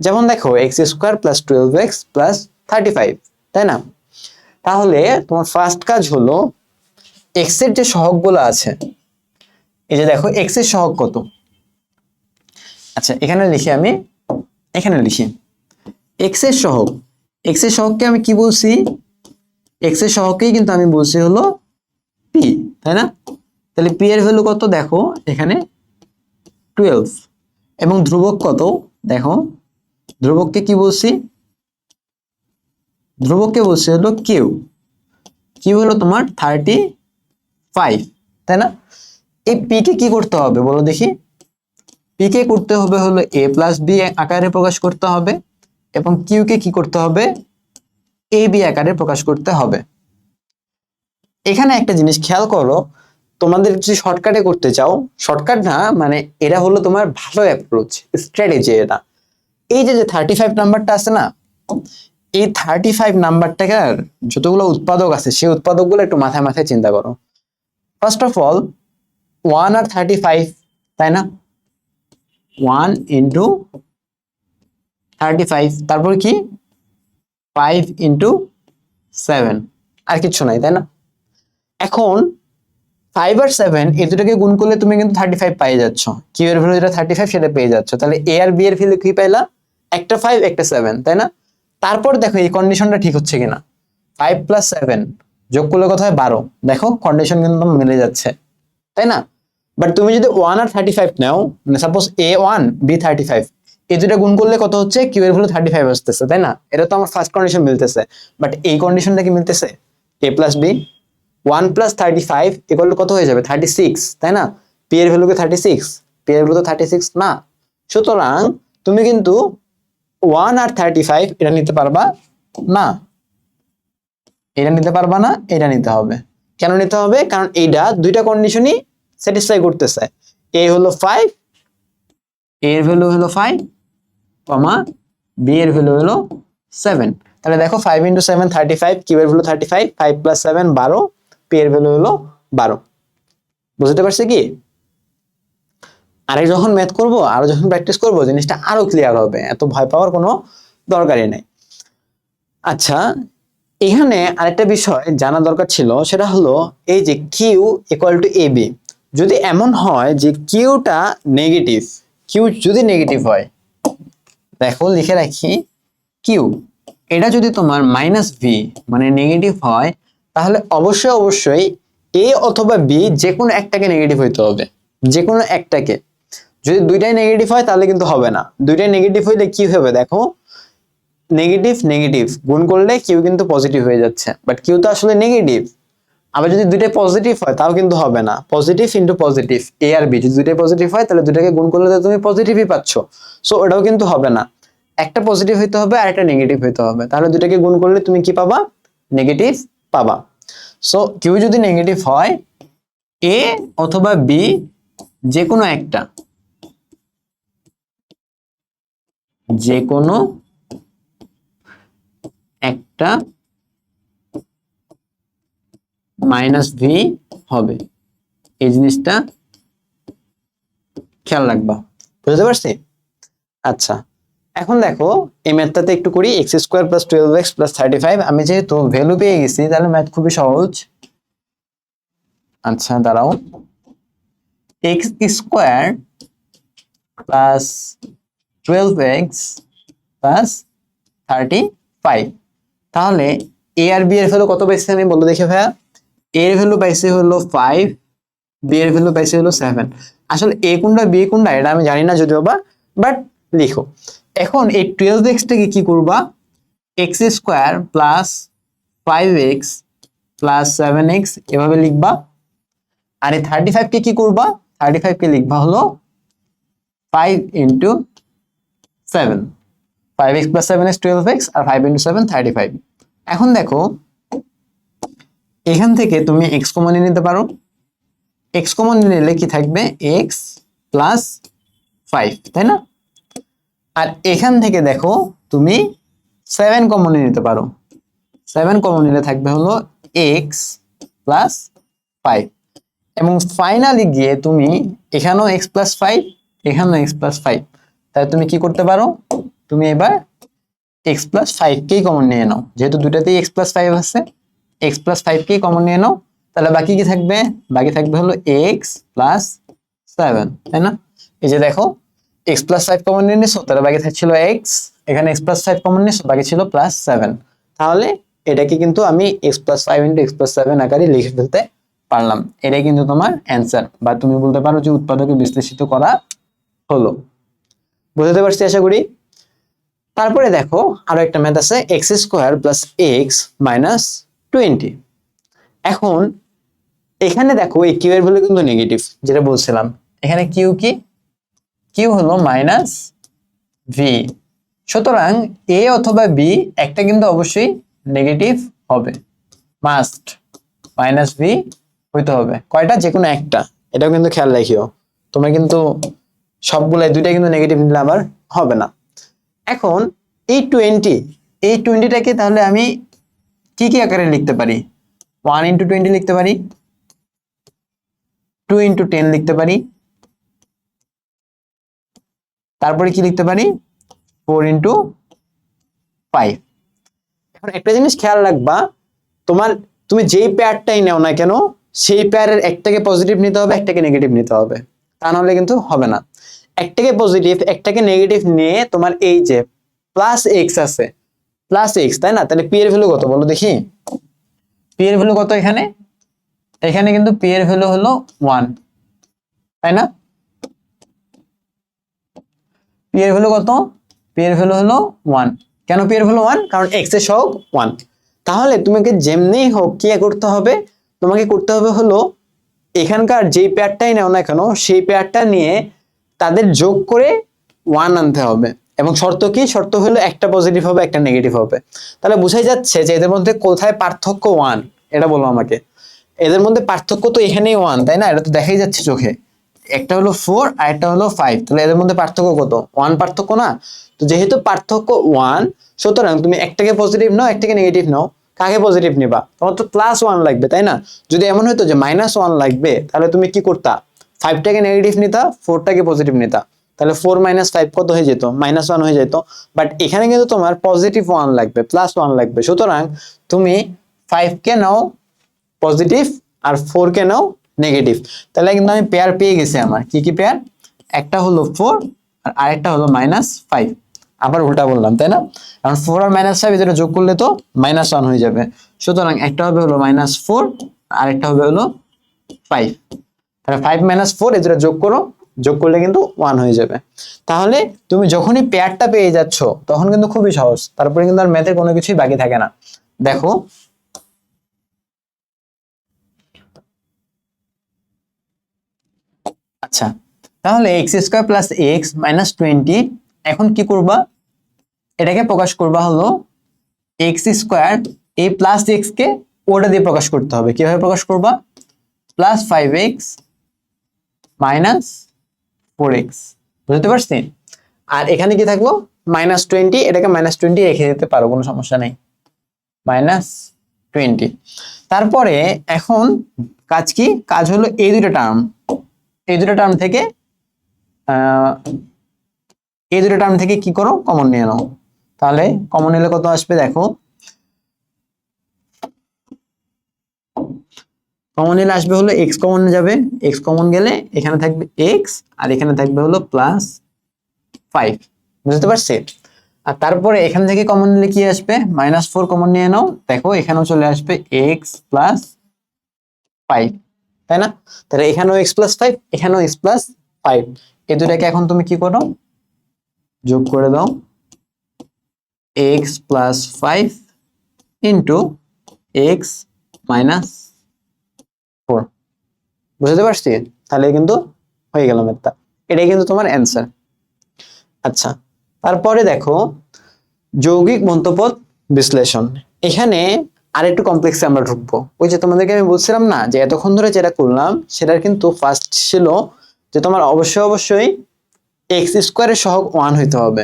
যেমন দেখো x square plus 12x plus 35, তাই না? তাহলে তোমার ফার্স্ট কাজ হলো এক্স এর যে সহগগুলো আছে, এই যে দেখো এক্স এর সহগ কত। আচ্ছা এখানে লিখি, আমি এখানে লিখি এক্স এর সহগ। এক্স এর সহগকে আমি কি বলছি? এক্স এর সহগকেই কিন্তু আমি বলছি হলো পি, তাই না? তাহলে পি এর ভ্যালু কত দেখো এখানে 12, এবং ধ্রুবক কত দেখো, ধ্রুবককে কি বলছি? ধ্রুবককে বলছি হলো কিউ, কিউ হলো তোমার 35, তাই না? এই পি কে কি করতে হবে বলো দেখি? পি কে করতে হবে হলো এ প্লাস বি আকারে প্রকাশ করতে হবে, এবং কিউ কে কি করতে হবে? এ বি আকারে প্রকাশ করতে হবে। এখানে একটা জিনিস খেয়াল করো, তোমাদের যদি শর্টকাটে করতে চাও, শর্টকাট না মানে এটা হলো তোমার ভালো অ্যাপ্রোচ, স্ট্র্যাটেজি এটা। এই যে 35 নাম্বারটা আছে না, এই 35 নাম্বারটাকে যতগুলো উৎপাদক আছে সেই উৎপাদকগুলো একটু মাথায় মাথায় চিন্তা করো। ফার্স্ট অফ অল 1 আর 35, তাই না? 1 ইন্টু 35, তারপর কি 5 ইন্টু 7, আর কিছু নাই, তাই না? এখন 5 আর 7 এই দুটোকে গুণ করলে তুমি কিন্তু 35 পেয়ে যাচ্ছ। কিউ এর ভ্যালু যেটা 35 সেটা পেয়ে যাচ্ছ। তাহলে এ আর বি এর ভ্যালু কি পাইলা? একটা 5 একটা 7, তাই না? তারপর দেখো এই কন্ডিশনটা ঠিক হচ্ছে কিনা। 5 প্লাস 7 যোগ করলে কত হয়? 12। দেখো কন্ডিশন কিন্তু মিলে যাচ্ছে, তাই না? বাট তুমি যদি 1 আর 35 নাও, মানে সাপোজ এ 1 বি 35, এই দুটো গুণ করলে কত হচ্ছে? কিউ এর ভ্যালু 35 আসতেছে, তাই না? এটা তো আমার ফার্স্ট কন্ডিশন মিলতেছে। বাট এই কন্ডিশনটা কি মিলতেছে? A plus B 1 plus 35 equal to কত হয়ে যাবে? 36, তাই না? পি এর ভ্যালু কি 36? পি এর ভ্যালু তো 36 না। সুতরাং তুমি কিন্তু 1 আর 35 এটা নিতে পারবা না, এটা নিতে পারবা না, এটা নিতে হবে। কেন নিতে হবে? কারণ এইটা দুইটা কন্ডিশনই স্যাটিসফাই করতেছে। এ হলো 5, এ এর ভ্যালু হলো 5, কমা বি এর ভ্যালু হলো 7। তাহলে দেখো 5 ইন্টু 7 35, কিউ এর ভ্যালু 35, 5 প্লাস 7 12, পি এর ভ্যালু হলো 12। বুঝতে পারছি কি? আরে যখন ম্যাথ করব আর যখন প্র্যাকটিস করব জিনিসটা আরো ক্লিয়ার হবে, এত ভয় পাওয়ার কোনো দরকারই নাই। আচ্ছা এখানে আরেকটা বিষয় জানা দরকার ছিল, সেটা হলো এই যে q equal to a b, যদি এমন হয় যে কিউটা নেগেটিভ, কিউ যদি নেগেটিভ হয়, দেখো লিখে রাখি কিউ এটা যদি তোমার মাইনাস ভি মানে নেগেটিভ হয়, তাহলে অবশ্যই অবশ্যই এ অথবা বি যে কোনো একটাকে নেগেটিভ হইতে হবে, যে কোনো একটাকে। যদি দুইটাই নেগেটিভ হয় তাহলে কিন্তু হবে না। দুইটাই নেগেটিভ হইলে কি হবে দেখো, নেগেটিভ নেগেটিভ গুণ করলে কিউ কিন্তু পজিটিভ হয়ে যাচ্ছে, বাট কিউ তো আসলে নেগেটিভ। আবার যদি দুইটাই পজিটিভ হয় তাও কিন্তু হবে না, পজিটিভ ইন্টু পজিটিভ, এ আর বি যদি দুইটাই পজিটিভ হয় তাহলে দুইটাকে গুণ করলে তো তুমি পজিটিভই পাচ্ছ। সো ওটাও কিন্তু হবে না, একটা পজিটিভ হইতে হবে আর একটা নেগেটিভ হইতে হবে। তাহলে দুইটাকে গুণ করলে তুমি কি পাবা? নেগেটিভ পাবা। সো কিউ যদি নেগেটিভ হয়, এ অথবা বি যে কোনো একটা মাইনাস ভি হবে, এই জিনিসটা খেয়াল রাখবা। বুঝতে পারছি? আচ্ছা, এখন দেখো এই ম্যাথটাতে একটু করি। X square plus 12x plus 35, আমি যেহেতু ভ্যালু পেয়ে গেছি তাহলে ম্যাথ খুবই সহজ। আচ্ছা দাঁড়াও, x square plus 12x plus 35, তাহলে এ আর বি এর ভ্যালু কত পাইছি আমি বলো দেখে ভাইয়া? এ এর ভ্যালু পাইছি হলো 5, বি এর ভ্যালু পাইছি হলো 7। আসলে এ কোনটা বি কোনটা এটা আমি জানি না যদিও বা, বাট লিখো। এখন এই 12x টাকে কি করবা? X square plus 5x plus 7x এভাবে লিখবা। আর এই 35 কে কি করবা? 35 কে লিখবা হলো 5 into 7, 5x plus 7x 12x আর 5 ইন্টু 7 35। এখন দেখো এখান থেকে তুমি x কমন নিতে পারো। x কমন নিলে কি থাকবে? x প্লাস 5, তাই না? আর এখান থেকে দেখো তুমি 7 কমন নিতে পারো। 7 কমন নিলে থাকবে হলো x প্লাস 5, এবং ফাইনালি গিয়ে তুমি এখানেও x প্লাস 5, এখানেও x প্লাস 5, তাহলে তুমি কি করতে পারো? তুমি এবার x প্লাস 5 কেই কমন নিয়ে নাও, যেহেতু দুটাতেই x প্লাস 5 আছে, x প্লাস 5 কেই কমন নিয়ে নাও। তাহলে বাকি কি থাকবে? বাকি থাকবে হলো x প্লাস 7, তাই না? এই যে দেখো x প্লাস 5 কমন নিয়ে নিছো, তাহলে বাকি থাকছিল x, এখানে x প্লাস 5 কমন নিছো, বাকি ছিল প্লাস 7। তাহলে এটাকে কিন্তু আমি x plus 5 into x plus 7 আকারে লিখে ফেলতে পারলাম। এটাই কিন্তু তোমার অ্যান্সার, বা তুমি বলতে পারো যে উৎপাদকে বিশ্লেষিত করা হলো। বুঝতে পারছি আশা করি। তারপরে দেখো আরো একটা ম্যাথ আছে, x square plus x minus 20। এখন এখানে দেখো এই কিউ এর ভ্যালু কিন্তু নেগেটিভ, যেটা বলছিলাম। এখানে কিউ কি? কিউ হলো মাইনাস ভি, সুতরাং এ অথবা বি একটা কিন্তু অবশ্যই নেগেটিভ হবে, মাস্ট মাইনাস ভি হইতে হবে। কয়টা? যে কোনো একটা। এটাও কিন্তু খেয়াল রাখিও, তোমরা কিন্তু সবগুলাই দুইটা কিন্তু নেগেটিভ নিলে আবার হবে না। এখন এই 20টাকে তাহলে আমি কি কি আকারে লিখতে পারি? 1 ইন্টু 20 লিখতে পারি, 2 ইন্টু 10 লিখতে পারি, তারপরে কি লিখতে পারি? 4 ইন্টু 5। এখন একটা জিনিস খেয়াল রাখবা, তুমি যেই পেয়ারটাই নাও না কেন, সেই পেয়ারের একটাকে পজিটিভ নিতে হবে, একটাকে নেগেটিভ নিতে হবে, তা নাহলে কিন্তু হবে না। একটাকে পজিটিভ একটাকে নেগেটিভ নিয়ে তোমার এই যে প্লাস এক্স আছে, প্লাস এক্স, তাই না? তাহলে পি এর ভ্যালু কত বলো দেখি? পি এর ভ্যালু কত এখানে? এখানে কিন্তু পি এর ভ্যালু হলো 1, তাই না? পি এর ভ্যালু কত? পি এর ভ্যালু হলো 1। কেন পি এর ভ্যালু 1? কারণ এক্স এর সহগ 1। তাহলে তোমাকে যেমনি হোক কি করতে হবে? তোমাকে করতে হবে হলো এখানকার যেই পেয়ারটাই নাও না কেন, সেই পেয়ারটা নিয়ে তাদের যোগ করে 1 আনতে হবে। এবং শর্ত কি? শর্ত হলো একটা পজিটিভ হবে, একটা নেগেটিভ হবে। তাহলে বোঝাই যাচ্ছে যে এদের মধ্যে কোথায় পার্থক্য 1, এটা বলো আমাকে। এদের মধ্যে পার্থক্য তো এখানেই 1, তাই না? এটা তো দেখাই যাচ্ছে চোখে। একটা হলো 4 আর একটা হলো 5, তাহলে এদের মধ্যে পার্থক্য কত? 1 পার্থক্য না? তো যেহেতু পার্থক্য 1, সুতরাং তুমি একটাকে পজিটিভ নাও, একটাকে নেগেটিভ নাও। কাকে পজিটিভ নিবা? তোমার তো প্লাস 1 লাগবে, তাই না? যদি এমন হতো যে মাইনাস 1 লাগবে, তাহলে তুমি কি করতা? 5টাকে নেগেটিভ নিতা, 4টাকে পজিটিভ নিতা। তাহলে 4 মাইনাস 5 কত হয়ে যেত? মাইনাস 1 হয়ে যেত। বাট এখানে কিন্তু তোমার পজিটিভ 1 লাগবে, প্লাস 1 লাগবে। সুতরাং তুমি 5 কে নাও পজিটিভ আর 4 কে নাও নেগেটিভ। তাহলে কিন্তু আমি পেয়ার পেয়ে গেছি। আমার কি কি পেয়ার? একটা হলো 4 আর আরেকটা হলো -5। আবার উল্টা বললাম, তাই না? কারণ 4 আর -5 এদের যোগ করলে তো -1 হয়ে যাবে। সুতরাং একটা হবে হলো -4 আর আরেকটা হবে হলো 5। তাহলে 5 - 4 এদের যোগ করো, যোগ করলে কিন্তু 1 হয়ে যাবে। তাহলে তুমি যখনই পেয়ারটা পেয়ে যাচ্ছ তখন কিন্তু খুবই সহজ, তারপরে কিন্তু আর ম্যাথের কোনো কিছুই বাকি থাকে না। দেখো আচ্ছা, তাহলে x² + x - 20, এখন কি করবা? এটাকে প্রকাশ করবা হলো x² এই প্লাস এক্স কে ওটা দিয়ে প্রকাশ করতে হবে। কিভাবে প্রকাশ করবা? প্লাস 5x মাইনাস 4x, বুঝতে পারছি? আর এখানে কি থাকলো? -20, এটাকে -20 রেখে দিতে পারো, কোনো সমস্যা নেই, -20। তারপরে এখন কাজ কি? কাজ হলো এই দুটো টার্ম থেকে কি করো? কমন নিয়ে নাও। তাহলে কমন নিলে কত আসবে দেখো, কমন নিলে আসবে হলো x কমন যাবে, x কমন গেলে এখানে থাকবে x আর এখানে থাকবে হলো +5, বুঝতে পারছি? আর তারপরে এখান থেকে কমন নিলে কি আসবে? -4 কমন নিয়ে নাও, দেখো এখানেও চলে আসবে x +5, তাই না? তাহলে এখানেও x +5, এখানেও x +5, এই দুটাকে এখন তুমি কি করো? যোগ করে দাও, x +5 ইন্টু x -4, বুঝতে পারছি? তাহলে কিন্তু হয়ে গেল ম্যাথটা, এটাই কিন্তু তোমার অ্যান্সার। আচ্ছা, তারপরে দেখো যৌগিক মন্তপদ বিশ্লেষণ। এখানে আরেকটু কমপ্লেক্সে আমরা ঢুকবো। ওই যে তোমাদেরকে আমি বলছিলাম না যে এতক্ষণ ধরে যেটা করলাম সেটার কিন্তু ফার্স্ট ছিল যে তোমার অবশ্যই এক্স স্কোয়ারের সহগ 1 হইতে হবে,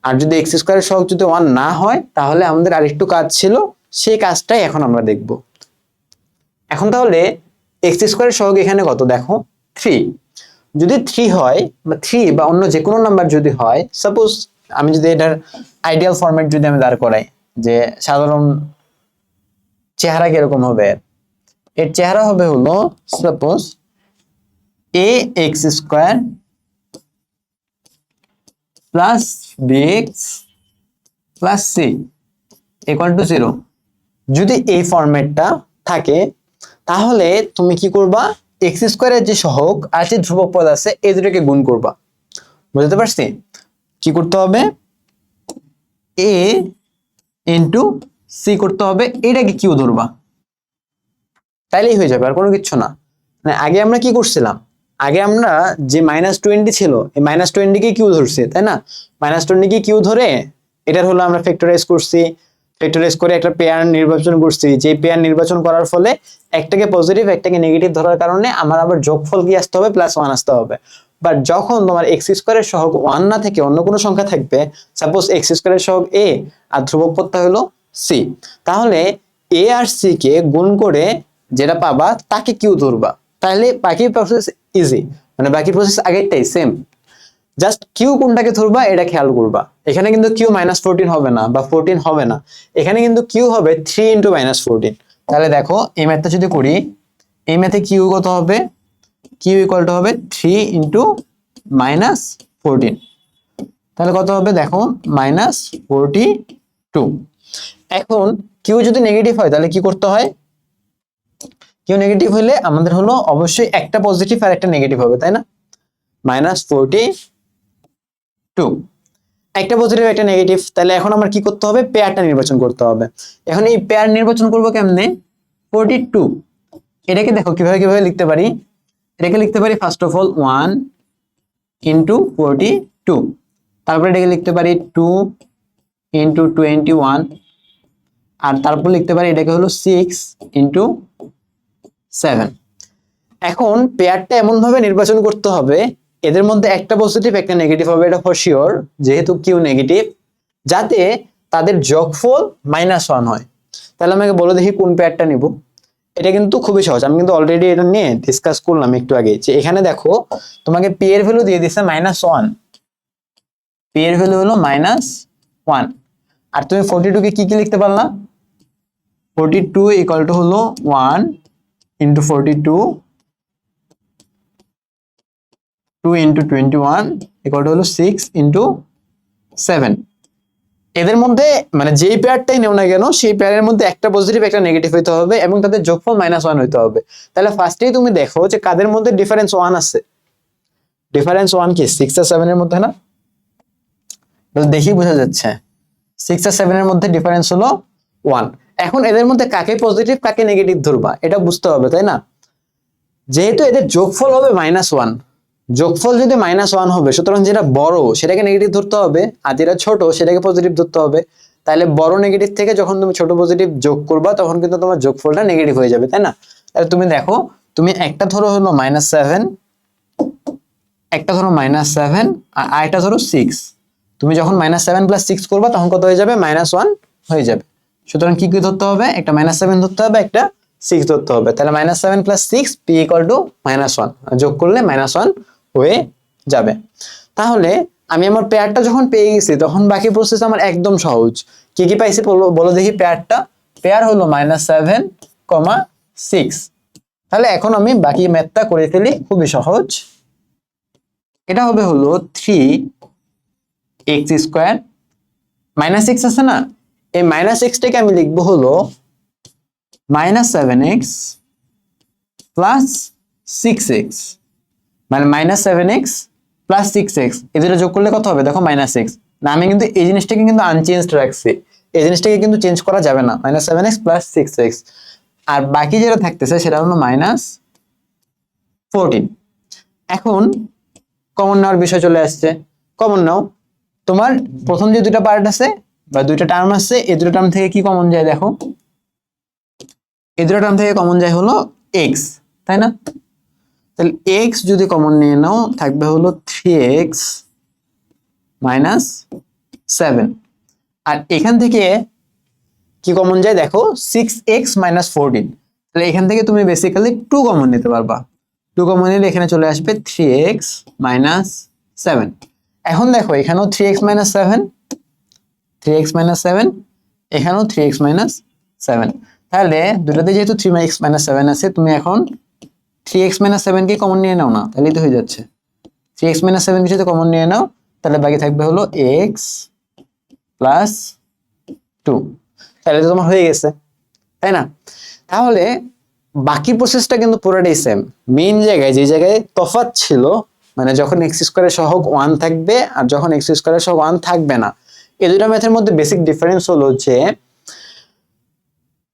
আর যদি এক্স স্কোয়ারের সহগ যদি 1 না হয় তাহলে আমাদের আরেকটু কাজ ছিল, সেই কাজটাই এখন আমরা দেখব। এখন তাহলে এক্স স্কোয়ারের সহগ এখানে কত দেখো? 3। যদি 3 হয় বা 3 বা অন্য যে কোনো নাম্বার যদি হয়, সাপোজ আমি যদি এটার আইডিয়াল ফরম্যাট যদি আমি দাঁড় করাই, যে সাধারণ চেহারা কিরকম হবে, এর চেহারা হবে হলো suppose ax² plus bx plus c = 0। যদি এই ফরম্যাটটা থাকে তাহলে তুমি কি করবা? x² এর যে সহগ আর যে ধ্রুবক পদ আছে এই দুটোকে গুণ করবা, বুঝতে পারছি? কি করতে হবে? a ইন্টু c করতে হবে, এটাকে কিউ ধরবা, তাইলেই হয়ে যাবে, আর কোনো কিছু না। মানে আগে আমরা কি করছিলাম? আগে আমরা যে -20 ছিল, এই -20 কে কিউ ধরছি, তাই না? -20 কে কিউ ধরে এটার হলো আমরা ফ্যাক্টরাইজ করছি, ফ্যাক্টরাইজ করে একটা পেয়ার নির্বাচন করছি, যে পেয়ার নির্বাচন করার ফলে একটাকে পজিটিভ একটাকে নেগেটিভ ধরার কারণে আমার আবার যোগফল কি আসতে হবে? +1 আসতে হবে। বাট যখন তোমার x² এর সহগ 1 না থেকে অন্য কোনো সংখ্যা থাকবে, সাপোজ x² এর সহগ a আর ধ্রুবক পদটা হলো c, তাহলে a আর c কে গুণ করে যেটা পাবা তাকে কিউ ধরবা, তাহলে বাকি প্রসেস ইজি, মানে বাকি প্রসেস আগেরটাই সেম, জাস্ট কিউ কোনটাকে ধরবা এটা খেয়াল করবা। এখানে কিন্তু কিউ -14 হবে না বা 14 হবে না, এখানে কিন্তু কিউ হবে 3 × -14। তাহলে দেখো এই ম্যাথটা যদি করি, এই ম্যাথে কিউ কত হবে? কিউ ইকুয়াল টু হবে 3 × -14, তাহলে কত হবে দেখো? -42। এখন কিউ যদি নেগেটিভ হয় তাহলে কি করতে হয়? কিউ নেগেটিভ হলে আমাদের হলো অবশ্যই একটা পজিটিভ আর একটা নেগেটিভ হবে, তাই না? -42, একটা পজিটিভ একটা নেগেটিভ, তাহলে এখন আমার কি করতে হবে? পেয়ারটা নির্বাচন করতে হবে। এখন এই পেয়ার নির্বাচন করব কেমনে? 42, এটাকে দেখো কিভাবে লিখতে পারি? এটাকে লিখতে পারি ফার্স্ট অফ অল 1 × 42, তারপরে এটাকে লিখতে পারি 2 × 21, আর তারপর লিখতে পারি এটাকে হলো 6 × 7। এখন পেয়ারটা এমন ভাবে নির্বাচন করতে হবে এদের মধ্যে একটা পজিটিভ একটা নেগেটিভ হবে, এটা ফর শিওর, যেহেতু কিউ নেগেটিভ, যাতে তাদের যোগফল -1 হয়। তাহলে আমাকে বলে দেখি কোন পেয়ারটা নিব। এটা কিন্তু খুবই সহজ, আমি কিন্তু অলরেডি এটা নিয়ে ডিসকাস করলাম একটু আগে, যে এখানে দেখো তোমাকে পি এর ভ্যালু দিয়ে দিছে -1, পি এর ভ্যালু হলো -1, আর তুমি 42 কে কি লিখতে পারলা? 42 = হলো 1 × 42, 2 × 21 = হলো 6 × 7। এদের মধ্যে মানে যেই পেয়ারটাই নেও না কেন সেই পেয়ারের মধ্যে একটা পজিটিভ একটা নেগেটিভ হইতে হবে এবং তাদের যোগফল -1 হইতে হবে। তাহলে ফার্স্টেই তুমি দেখো যে কাদের মধ্যে ডিফারেন্স 1 আছে। ডিফারেন্স 1 কি 6 আর 7 এর মধ্যে না? দেখি বোঝা যাচ্ছে 6 আর 7 এর মধ্যে ডিফারেন্স হলো 1। এখন এদের মধ্যে কাকে পজিটিভ কাকে নেগেটিভ ধরবা এটা বুঝতে হবে, তাই না? যেহেতু এদের যোগফল হবে -1, যোগফল যদি -1 হবে সুতরাং যেটা বড় সেটাকে নেগেটিভ ধরতে হবে আর যেটা ছোট সেটাকে পজিটিভ ধরতে হবে। তাহলে বড় নেগেটিভ থেকে যখন তুমি ছোট পজিটিভ যোগ করবা তখন কিন্তু তোমার যোগফলটা নেগেটিভ হয়ে যাবে, তাই না? তাহলে তুমি দেখো, তুমি একটা ধরো হলো -7, একটা ধরো -7 আর আরেকটা ধরো 6। তুমি যখন -7 + 6 করবা তখন কত হয়ে যাবে? -1 হয়ে যাবে। সুতরাং কি কি ধরতে হবে? একটা -7 ধরতে হবে, একটা 6 ধরতে হবে। তাহলে -7 + 6 p = -1, যোগ করলে -1 হয়ে যাবে। তাহলে আমি আমার পেয়ারটা যখন পেয়ে গেছি তখন বাকি প্রসেস আমার একদম সহজ। কি কি পাইছি বলো দেখি? পেয়ার হলো -7, 6। তাহলে এখন আমি বাকি ম্যাথটা করে ফেলি, খুবই সহজ। এটা হবে হলো 3x² -6 আছে না, এই -x টাকে আমি লিখবো হলো -7x + 6x, মানে -7x + 6x, এই দুটো যোগ করলে কত হবে? দেখো -x। না, আমি কিন্তু এই জিনিসটাকে কিন্তু আনচেঞ্জড রাখছি, এই জিনিসটাকে কিন্তু চেঞ্জ করা যাবে না, -7x + 6x। আর বাকি যেটা থাকতেছে সেটা হলো -14। এখন কমন নেওয়ার বিষয় চলে আসছে। কমন নাও। তোমার প্রথম যে দুইটা পার্ট আছে বা দুইটা টার্ম আছে, এই দুটো টার্ম থেকে কি কমন যায় দেখো? এই দুটো টার্ম থেকে কমন যায় হলো x, তাই না? তাহলে x যদি কমন নিয়ে নাও থাকবে হলো 3x - 7। আর এখান থেকে কি কমন যায় দেখো? 6x - 14। তাহলে এখান থেকে তুমি বেসিক্যালি 2 কমন নিতে পারবা। 2 কমন নিলে এখানে চলে আসবে 3x - 7। এখন দেখো এখানেও 3x - 7, 3x - 7, এখানেও 3x - 7। তাহলে দুটোতে যেহেতু 3x - 7 আছে, তুমি এখন 3x - 7 কে কমন নিয়ে নাও না, তাহলেই তো হয়ে যাচ্ছে। 3x - 7 কিছু কমন নিয়ে নাও, তাহলে বাকি থাকবে হলো x + 2। তাহলে তো তোমার হয়ে গেছে, তাই না? তাহলে বাকি প্রসেসটা কিন্তু পুরোটাই সেম। মেইন জায়গায় যে জায়গায় তফাৎ ছিল, মানে যখন x² এর সহগ 1 থাকবে আর যখন x² এর সহগ 1 থাকবে না, এই দুটো ম্যাথের মধ্যে বেসিক ডিফারেন্স হলো যে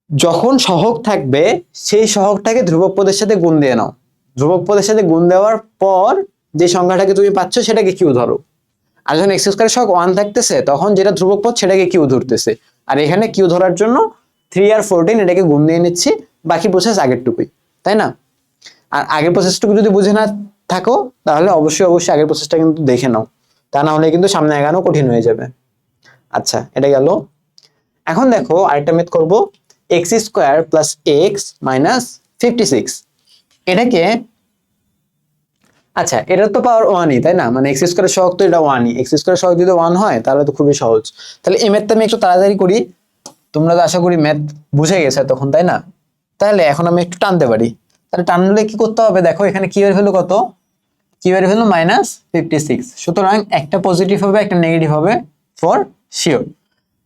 যখন সহগ থাকবে সেই সহগটাকে ধ্রুবক পদের সাথে গুণ দিয়ে নাও। ধ্রুবক পদের সাথে গুণ দেওয়ার পর যে সংখ্যাটাকে তুমি পাচ্ছ সেটাকে কিউ ধরো। আর যখন x² এর সহগ 1 থাকতেছে তখন যেটা ধ্রুবক পদ সেটাকে কিউ ধরতেছে। আর এখানে কিউ ধরার জন্য 3 আর 14 এটাকে গুণ দিয়ে নিচ্ছি, বাকি প্রসেস আগেরটুকুই, তাই না? আর আগের প্রসেসটুকু যদি বুঝে না থাকো তাহলে অবশ্যই আগের প্রসেসটা কিন্তু দেখে নাও, তা না হলে কিন্তু সামনে এগানো কঠিন হয়ে যাবে। আচ্ছা, এটা গেল। এখন দেখো আরেকটা মেথড করব, x² + x - 56। এটাকে, আচ্ছা এটা তো পাওয়ার 1ই, তাই না? মানে x² এর সহগ তো এটা 1ই, x² এর সহগ যদি 1 হয় তাহলে তো খুবই সহজ। তাহলে এই ম্যাথটা আমি একটু তাড়াতাড়ি করি, তোমরা তো আশা করি ম্যাথ বুঝে গেছে তখন, তাই না? তাহলে এখন আমি একটু টানতে পারি। তাহলে টানলে কি করতে হবে দেখো, এখানে কিউ এর ভ্যালু কত? কিউ এর ভ্যালু -56। সুতরাং একটা পজিটিভ হবে একটা নেগেটিভ হবে ফর শিওর।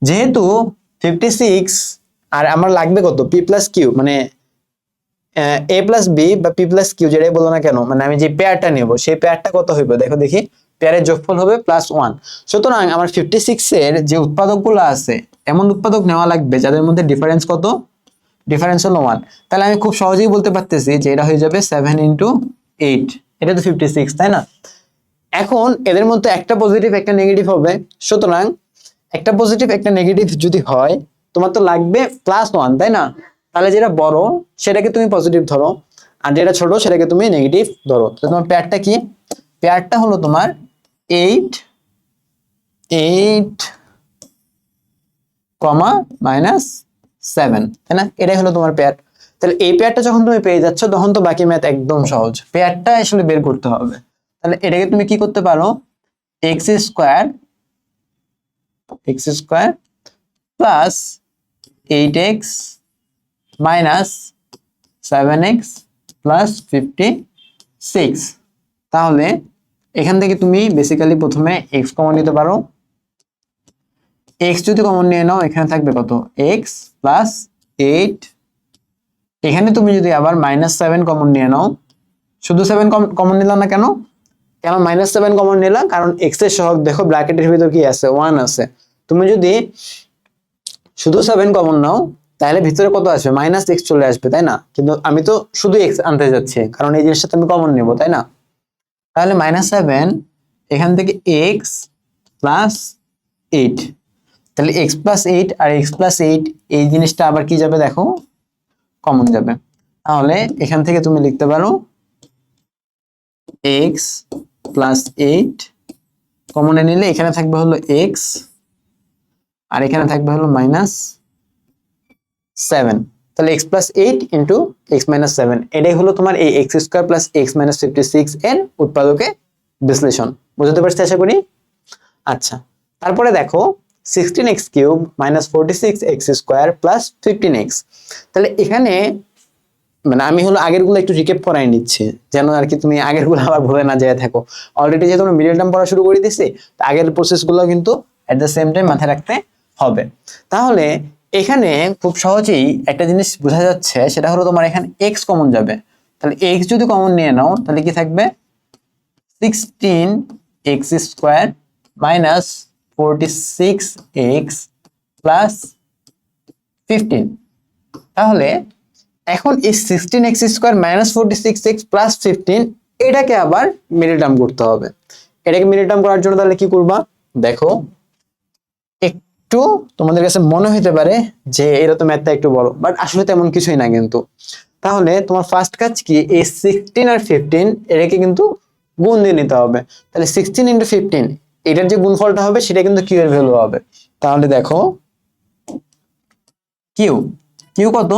যেহেতু 56 আর আমার লাগবে কত? p + q, মানে a + b বা p + q যেটাই বলো না কেন, মানে আমি যে পেয়ারটা নেব সেই পেয়ারটা কত হইবে দেখো দেখি। পেয়ারের যোগফল হবে +1। সুতরাং আমার 56 এর যে উৎপাদকগুলো আছে এমন উৎপাদক নেওয়া লাগবে যাদের মধ্যে ডিফারেন্স কত? ডিফারেন্স হলো 1। তাহলে আমি খুব সহজেই বলতে পারতেছি যে এটা হয়ে যাবে 7 × 8, এটা তো 56, তাই না? এখন এদের মধ্যে একটা পজিটিভ একটা নেগেটিভ হবে, সুতরাং একটা পজিটিভ একটা নেগেটিভ যদি হয় তোমার তো লাগবে +1, তাই না? তাহলে যেটা বড় সেটাকে তুমি পজিটিভ ধরো আর যেটা ছোট সেটাকে তুমি নেগেটিভ ধরো। তো তোমার পেয়ারটা কি? পেয়ারটা হলো তোমার 8, 8, -7, তাই না? এটাই হলো তোমার পেয়ার। তাহলে এই পেয়ারটা যখন তুমি পেয়ে যাচ্ছ তখন তো বাকি ম্যাথ একদম সহজ, পেয়ারটা আসলে বের করতে হবে। তাহলে এটাকে তুমি কি করতে পারো? x² + 8x - 7x + 56। তাহলে এখান থেকে তুমি বেসিক্যালি প্রথমে x কমন নিতে পারো। x যদি কমন নিয়ে নাও এখানে থাকবে কত? x + 8। এখানে তুমি যদি আবার -7 কমন নিয়ে নাও, শুধু 7 কমন নিলাম না কেন? কেন -7 কমন নিলাম? কারণ x এর সহগ দেখো ব্র্যাকেটের ভিতর কি আছে? 1 আছে। তুমি যদি শুধু 7 কমন নাও তাহলে ভিতরে কত আসবে? -x চলে আসবে, তাই না? কিন্তু আমি তো শুধু x আনতে যাচ্ছি কারণ এই জিনিসটা আমি কমন নেব, তাই না? তাহলে -7 এখান থেকে x + 8। তাহলে এক্স প্লাস এইট আর এক্স প্লাস এইট এই জিনিসটা আবার কি যাবে দেখো, কমন যাবে। তাহলে এখান থেকে তুমি লিখতে পারো এক্স প্লাস এইট, কমনে নিলে এখানে থাকবে হলো এক্স আর এখানে থাকবে হলো মাইনাস সেভেন। তাহলে x plus eight into x minus seven, এটাই হলো তোমার এই x square plus x minus 56 এর উৎপাদকে বিশ্লেষণ। বুঝতে পারছি আশা করি। আচ্ছা, তারপরে দেখো 16x cube minus 46x square plus 15x। তাহলে এখানে মানে আমি হলো আগের গুলো একটু রিকেপ করাই নিচ্ছি, যেন আর কি তুমি আগের গুলো আবার ভুলে না যেয়ে থাকো। অলরেডি যেহেতু আমরা মিডল টার্ম পড়া শুরু করে দিচ্ছি, আগের প্রসেস গুলো কিন্তু এট দ্য সেম টাইম মাথায় রাখতে হবে। তাহলে এখানে খুব সহজেই একটা জিনিস বোঝা যাচ্ছে, সেটা হলো তোমার এখানে এক্স কমন যাবে। তাহলে এক্স যদি কমন নিয়ে নাও তাহলে কি থাকবে, 16x square minus 46x plus 15। তাহলে এখন এই 16x square minus 46x plus 15 এটাকে আবার মিডল টার্ম করতে হবে। এটাকে মিডল টার্ম করার জন্য তাহলে কি করবা দেখো, একটু তোমাদের কাছে মনে হতে পারে যে এটা তো ম্যাথটা একটু বড়, বাট আসলে তেমন কিছুই না কিন্তু। তাহলে তোমার ফার্স্ট কাজ কি, এই 16 আর 15 এটাকে কিন্তু গুণ দিয়ে নিতে হবে। তাহলে 16 ইন্টু 15 এটার যে গুণফলটা হবে সেটা কিন্তু কিউ এর ভ্যালু হবে। তাহলে দেখো কিউ, কিউ কত,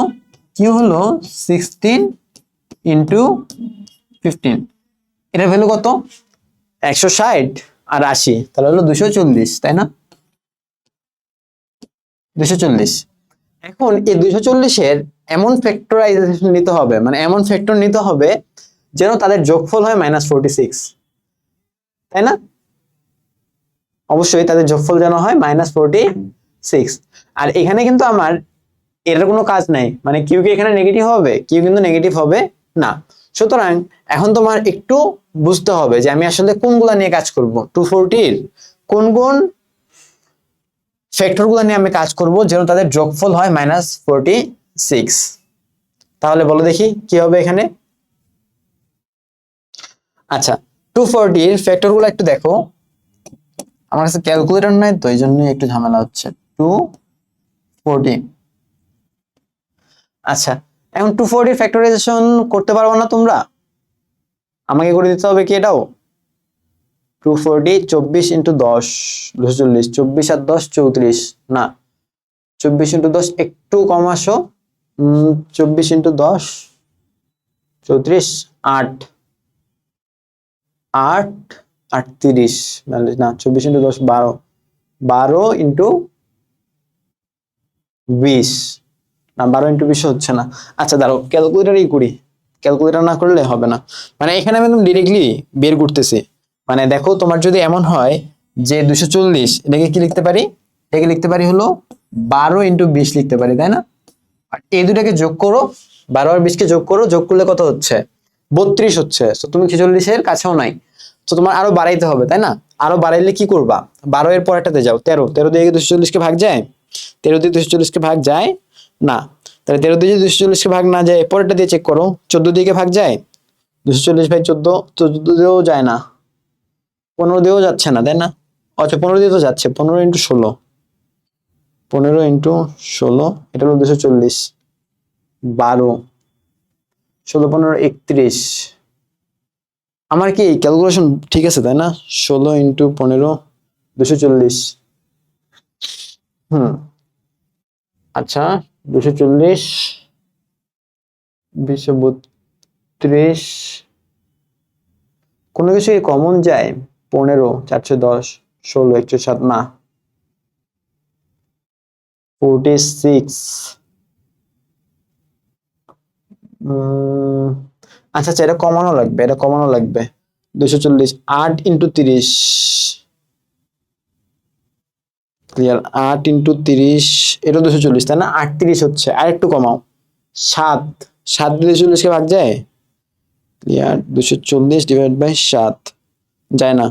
কিউ হলো 16 ইন্টু 15, এটার ভ্যালু কত 160 আর 80, তাহলে হলো 240, তাই না 240। এখন এই 240 এর এমন ফ্যাক্টরাইজেশন নিতে হবে, মানে এমন ফ্যাক্টর নিতে হবে যেন তাদের যোগফল হয় -46, তাই না, অবশ্যই তাদের যোগফল যেন হয় -46। আর এখানে কিন্তু আমার এটার কোনো কাজ নাই, মানে কিউ কি এখানে নেগেটিভ হবে, কিউ কিন্তু নেগেটিভ হবে না। সুতরাং এখন তোমার একটু বুঝতে হবে যে আমি আসলে কোনগুলা নিয়ে কাজ করব, 240 এর কোন কোন ফ্যাক্টরগুলো নিয়ে আমি কাজ করব যেন তাদের যোগফল হয় -46। তাহলে বলো দেখি কি হবে এখানে। আচ্ছা, 240 এর ফ্যাক্টরগুলো একটু দেখো, আমার কাছে ক্যালকুলেটর নাই তো এই জন্য একটু ঝামেলা হচ্ছে। 240, আচ্ছা এখন 240 ফ্যাক্টরাইজেশন করতে পারবো না তোমরা, আমাকে করে দিতে হবে কি এটাও। 240 24 ইন্টু 10 240, 24 আর 10 34, না 24 ইন্টু 10 একটু কম আসো, 24 ইন্টু 10 34, 8 8 38, না 24 ইন্টু 10 12, 12 ইন্টু 20, না 12 ইন্টু 20 হচ্ছে না। আচ্ছা দাঁড়াও ক্যালকুলেটারই করি, ক্যালকুলেটর না করলে হবে না, মানে এখানে আমি একদম ডিরেক্টলি বের করতেছি। মানে দেখো তোমার যদি এমন হয় যে 240 এটাকে কি লিখতে পারি, এটাকে লিখতে পারি হলো 12 ইন্টু 20 লিখতে পারি, তাই না। আর এই দুটাকে যোগ করো, 12 আর 20 কে যোগ করো, যোগ করলে কত হচ্ছে 32 হচ্ছে। তো তুমি 46 এর কাছেও নাই, তো তোমার আরো বাড়াইতে হবে, তাই না। আরো বাড়াইলে কি করবা, 12 এর পরেরটাতে যাও, 13, 13 দিয়ে 240 কে ভাগ যায়, 13 দিয়ে 240 কে ভাগ যায় না, তাহলে 13 দিয়ে 240 কে ভাগ না যায় পরেরটা দিয়ে চেক করো, 14 দিয়ে ভাগ যায়, 240 ভাগ 14, 14 দিয়েও যায় না, 15 দিয়েও যাচ্ছে না, তাই না। আচ্ছা 15 দিয়ে তো যাচ্ছে, 15 ইন্টু 16, 15 ইন্টু 16 এটা হলো 240, 12 16 15 31, আমার কি ক্যালকুলেশন ঠিক আছে তাই না, 16 ইন্টু 15 240, আচ্ছা 240 232, কোনো কিছু কমন যায়, 15 410 16 107, না 46, আচ্ছা আচ্ছা এটা কমানো লাগবে, এটা কমানো লাগবে, 240 8 ইন্টু 30 ক্লিয়ার, 8 ইন্টু 30 এটা 240 তাই না, 38 হচ্ছে, আর একটু কমাও, 7 7 দিয়ে 240 কে ভাগ যায়, ক্লিয়ার 240 ডিভাইড বাই 7 যায় না,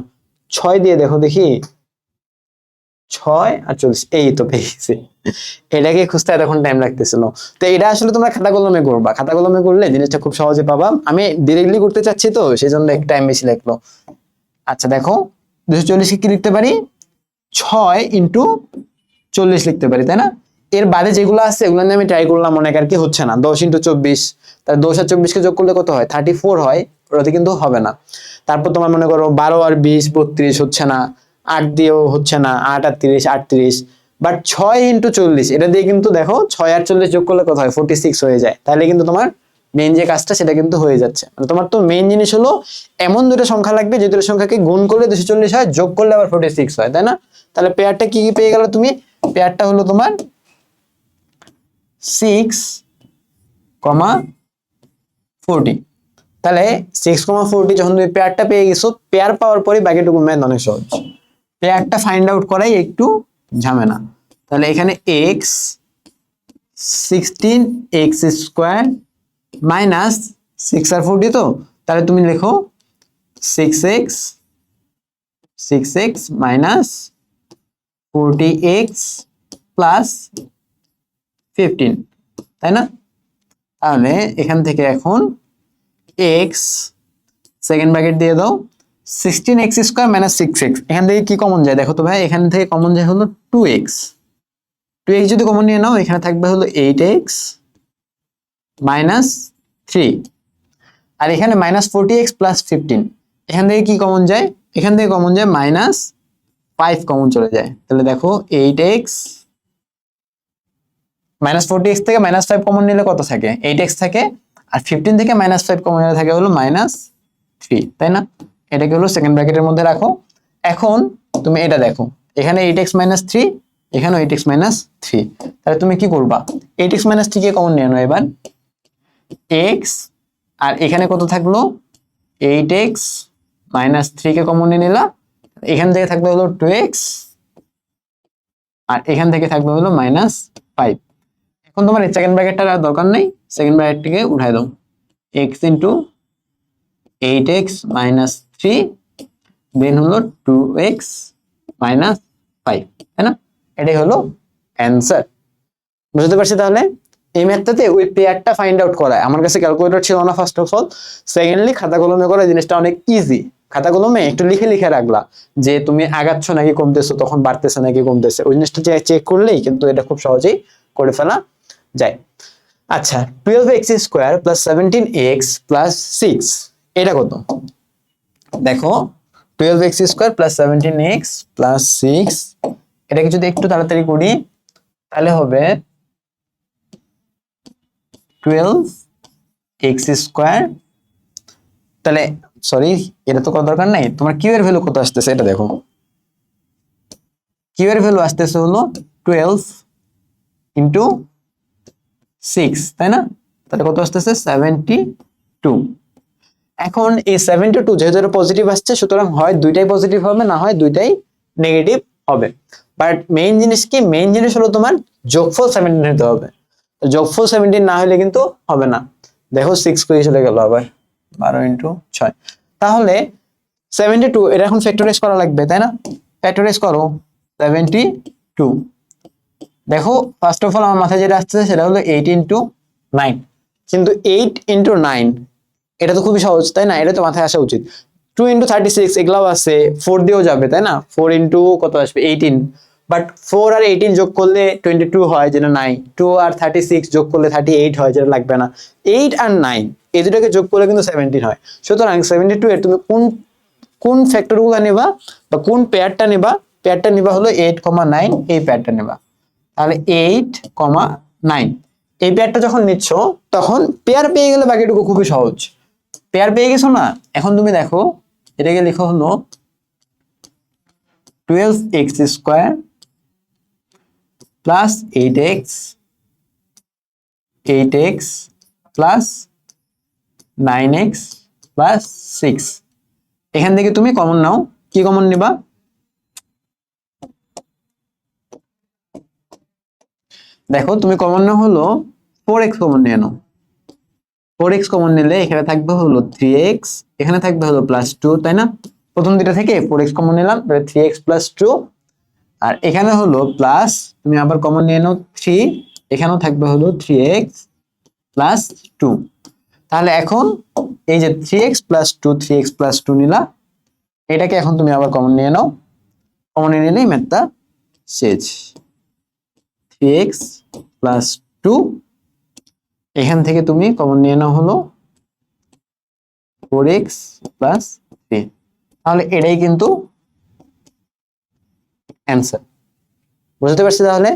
6 দিয়ে দেখো দেখি, 6 আর 40, এই তো পেয়ে গেছি। এটাকে খুঁজতে এতক্ষণ টাইম লাগতেছিল। তো এটা আসলে তোমরা খাতা কলমে করবা, খাতা কলমে করলে জিনিসটা খুব সহজে পাবা, আমি ডিরেক্টলি করতে চাচ্ছি তো সেই জন্য একটু টাইম বেশি লাগলো। আচ্ছা দেখো 240 কে কি লিখতে পারি, 6 ইন্টু 40 লিখতে পারি, তাই না? এর বাদে যেগুলো আছে এগুলো নিয়ে আমি ট্রাই করলাম, অনেক আর কি হচ্ছে না। 10 × 24, তার 10 আর 24 কে যোগ করলে কত হয়? 34 হয়, ওটাতে কিন্তু হবে না। তারপর তোমার মনে করো 12 আর 20 32 হচ্ছে না, 8 দিয়েও হচ্ছে না, 8 আর 30 38, বাট 6 × 40 এটা দিয়ে কিন্তু দেখো 6 আর 40 যোগ করলে কত হয়? 46 হয়ে যায়। তাহলে কিন্তু তোমার মেইন যে কাজটা সেটা কিন্তু হয়ে যাচ্ছে। মানে তোমার তো মেইন জিনিস হলো এমন দুটো সংখ্যা লাগবে যে দুটো সংখ্যাকে গুণ করলে 240 হয়, যোগ করলে আবার 46 হয়, তাই না? তাহলে পেয়ারটা কি কি পেয়ে গেল তুমি? পেয়ারটা হলো তোমার 6,40। তাহলে 6,40 যখন তুমি পেয়ারটা পেয়ে গেছো, পেয়ার পাওয়ার পরে বাকিটুকু ম্যাথ অনেক সহজ। পেয়ারটা ফাইন্ড আউট করাই একটু ঝামেলা। তাহলে এখানে x 16x² মাইনাস 6 আর 40, তো তাহলে তুমি লেখো 6x মাইনাস 40x প্লাস 15, তাই না? তাহলে এখান থেকে এখন x সেকেন্ড ব্র্যাকেট দিয়ে দাও, 16x² মাইনাস 6x, এখান থেকে কি কমন যায় দেখো তো ভাই, এখান থেকে কমন যায় হলো 2x যদি কমন নিয়ে নাও, এখানে থাকবে হলো 8x মাইনাস 3, আর এখানে মাইনাস 40x প্লাস 15, এখান থেকে কি কমন যায়? এখান থেকে কমন যায় মাইনাস 5 কমন চলে যায়। তাহলে দেখো 8x মাইনাস 40x থেকে মাইনাস 5 কমন নিলে কত থাকে? 8x থাকে, আর 15 থেকে মাইনাস 5 কমন নিলে থাকে হলো মাইনাস 3, তাই না? এটাকে হলো সেকেন্ড ব্র্যাকেটের মধ্যে রাখো। এখন তুমি এটা দেখো, এখানে 8x মাইনাস 3, এখানেও 8x মাইনাস 3, তাহলে তুমি কি করবা? 8x মাইনাস 3 কে কমন নিয়ে নাও এবার, x আর এখানে কত থাকলো? 8x মাইনাস 3 কে কমন নিয়ে নিলা, এখান থেকে থাকবে হলো 2x আর এখান থেকে থাকবে হলো মাইনাস 5। এখন তোমার এই সেকেন্ড ব্র্যাকেটটার আর দরকার নেই, সেকেন্ড ব্র্যাকেটটিকে উঠাই দাও, x ইন্টু 8x মাইনাস 3 দেন হলো 2x মাইনাস 5, তাই না? এটাই হলো অ্যান্সার। বুঝতে পারছি? তাহলে এই ম্যাথটাতে ওই পেয়ারটা ফাইন্ড আউট করা, আমার কাছে ক্যালকুলেটর ছিল না ফার্স্ট অফ অল, সেকেন্ডলি খাতা কলমে করা জিনিসটা অনেক ইজি। খাতা কলমে একটু লিখে লিখে রাখলা যে তুমি আগাচ্ছ নাকি কমতেছো, তখন বাড়তেছে নাকি কমতেছে, ওই জিনিসটা চেক করলেই কিন্তু এটা খুব সহজেই করে ফেলা যায়। আচ্ছা, 12x² প্লাস 17x প্লাস 6 এটা কত? দেখো 12x² প্লাস 17x প্লাস 6, এটাকে যদি একটু তাড়াতাড়ি করি তাহলে হবে 12x², তাহলে সরি এটা তো কত দরকার নাই, তোমার কিউ এর ভ্যালু কত আসতেছে এটা দেখো, কিউ এর ভ্যালু আসতেছে হলো 12 ইন্টু 6, তাই না? তাহলে কত আসতেছে? 72। এখন এই 72 যেহেতু এটা পজিটিভ আসছে, সুতরাং হয় দুইটাই পজিটিভ হবে, না হয় দুইটাই নেগেটিভ হবে। বাট মেইন জিনিস কি? মেইন জিনিস হলো তোমার যোগফল 17 হতে হবে। যোগফল 17 না হলে কিন্তু হবে না। দেখো 6 করে চলে গেল আবার, 12 ইন্টু 6, তাহলে 72 এটা এখন ফ্যাক্টরাইজ করা লাগবে, তাই না? ফ্যাক্টরাইজ করো 72। দেখো ফার্স্ট অফ অল আমার মাথায় যেটা আসছে সেটা হলো 8 ইন্টু 9, কিন্তু 8 ইন্টু 9 এটা তো খুবই সহজ, তাই না? এটা তো মাথায় আসা উচিত। 2 ইন্টু 36 এগুলাও আছে, 4 দিয়েও যাবে, তাই না? 4 ইন্টু কত আসবে? 18, বাট 4 আর 18 যোগ করলে 22 হয়, যেটা নাই। 2 আর 36 যোগ করলে 38 হয়, যেটা লাগবে না। 8 আর 9 এই দুটোকে যোগ করলে কিন্তু 17 হয়। সুতরাং 72 এর তুমি কোন ফ্যাক্টরগুলো নেবা বা কোন পেয়ারটা নেবা? পেয়ারটা নেবা হলো 8,9, এই পেয়ারটা নেবা। তাহলে 8,9 এই পেয়ারটা যখন নিচ্ছ তখন পেয়ার পেয়ে গেলে বাকিটুকু খুবই সহজ। পেয়ার পেয়ে গেছো না? এখন তুমি দেখো এটাকে লেখো হলো 12x² plus 8x plus 9x plus 6, এখান থেকে তুমি কমন নাও। কি কমন নিবা? দেখো তুমি কমন নাও হলো 4x কমন নিয়ে নাও। 4x কমন নিলে এখানে থাকবে হলো 3x, এখানে থাকবে হলো প্লাস 2, তাই না? প্রথম দুটো থেকে 4x কমন নিলাম, 3x প্লাস 2, আর এখানে হলো প্লাস, তুমি আবার কমন নিয়ে নাও 3, এখানেও থাকবে হলো 3x প্লাস 2। তাহলে এখন এই যে 3x প্লাস 2 3x প্লাস 2 নিলা, এটাকে এখন তুমি আবার কমন নিয়ে নাও, কমন নিয়ে নিলেই ম্যাথটা শেষ। 3x প্লাস 2, এখান থেকে তুমি কমন নিয়ে নাও হলো 4x প্লাস 3। তাহলে এটাই কিন্তু অ্যান্সার। বুঝতে পারছি তাহলে?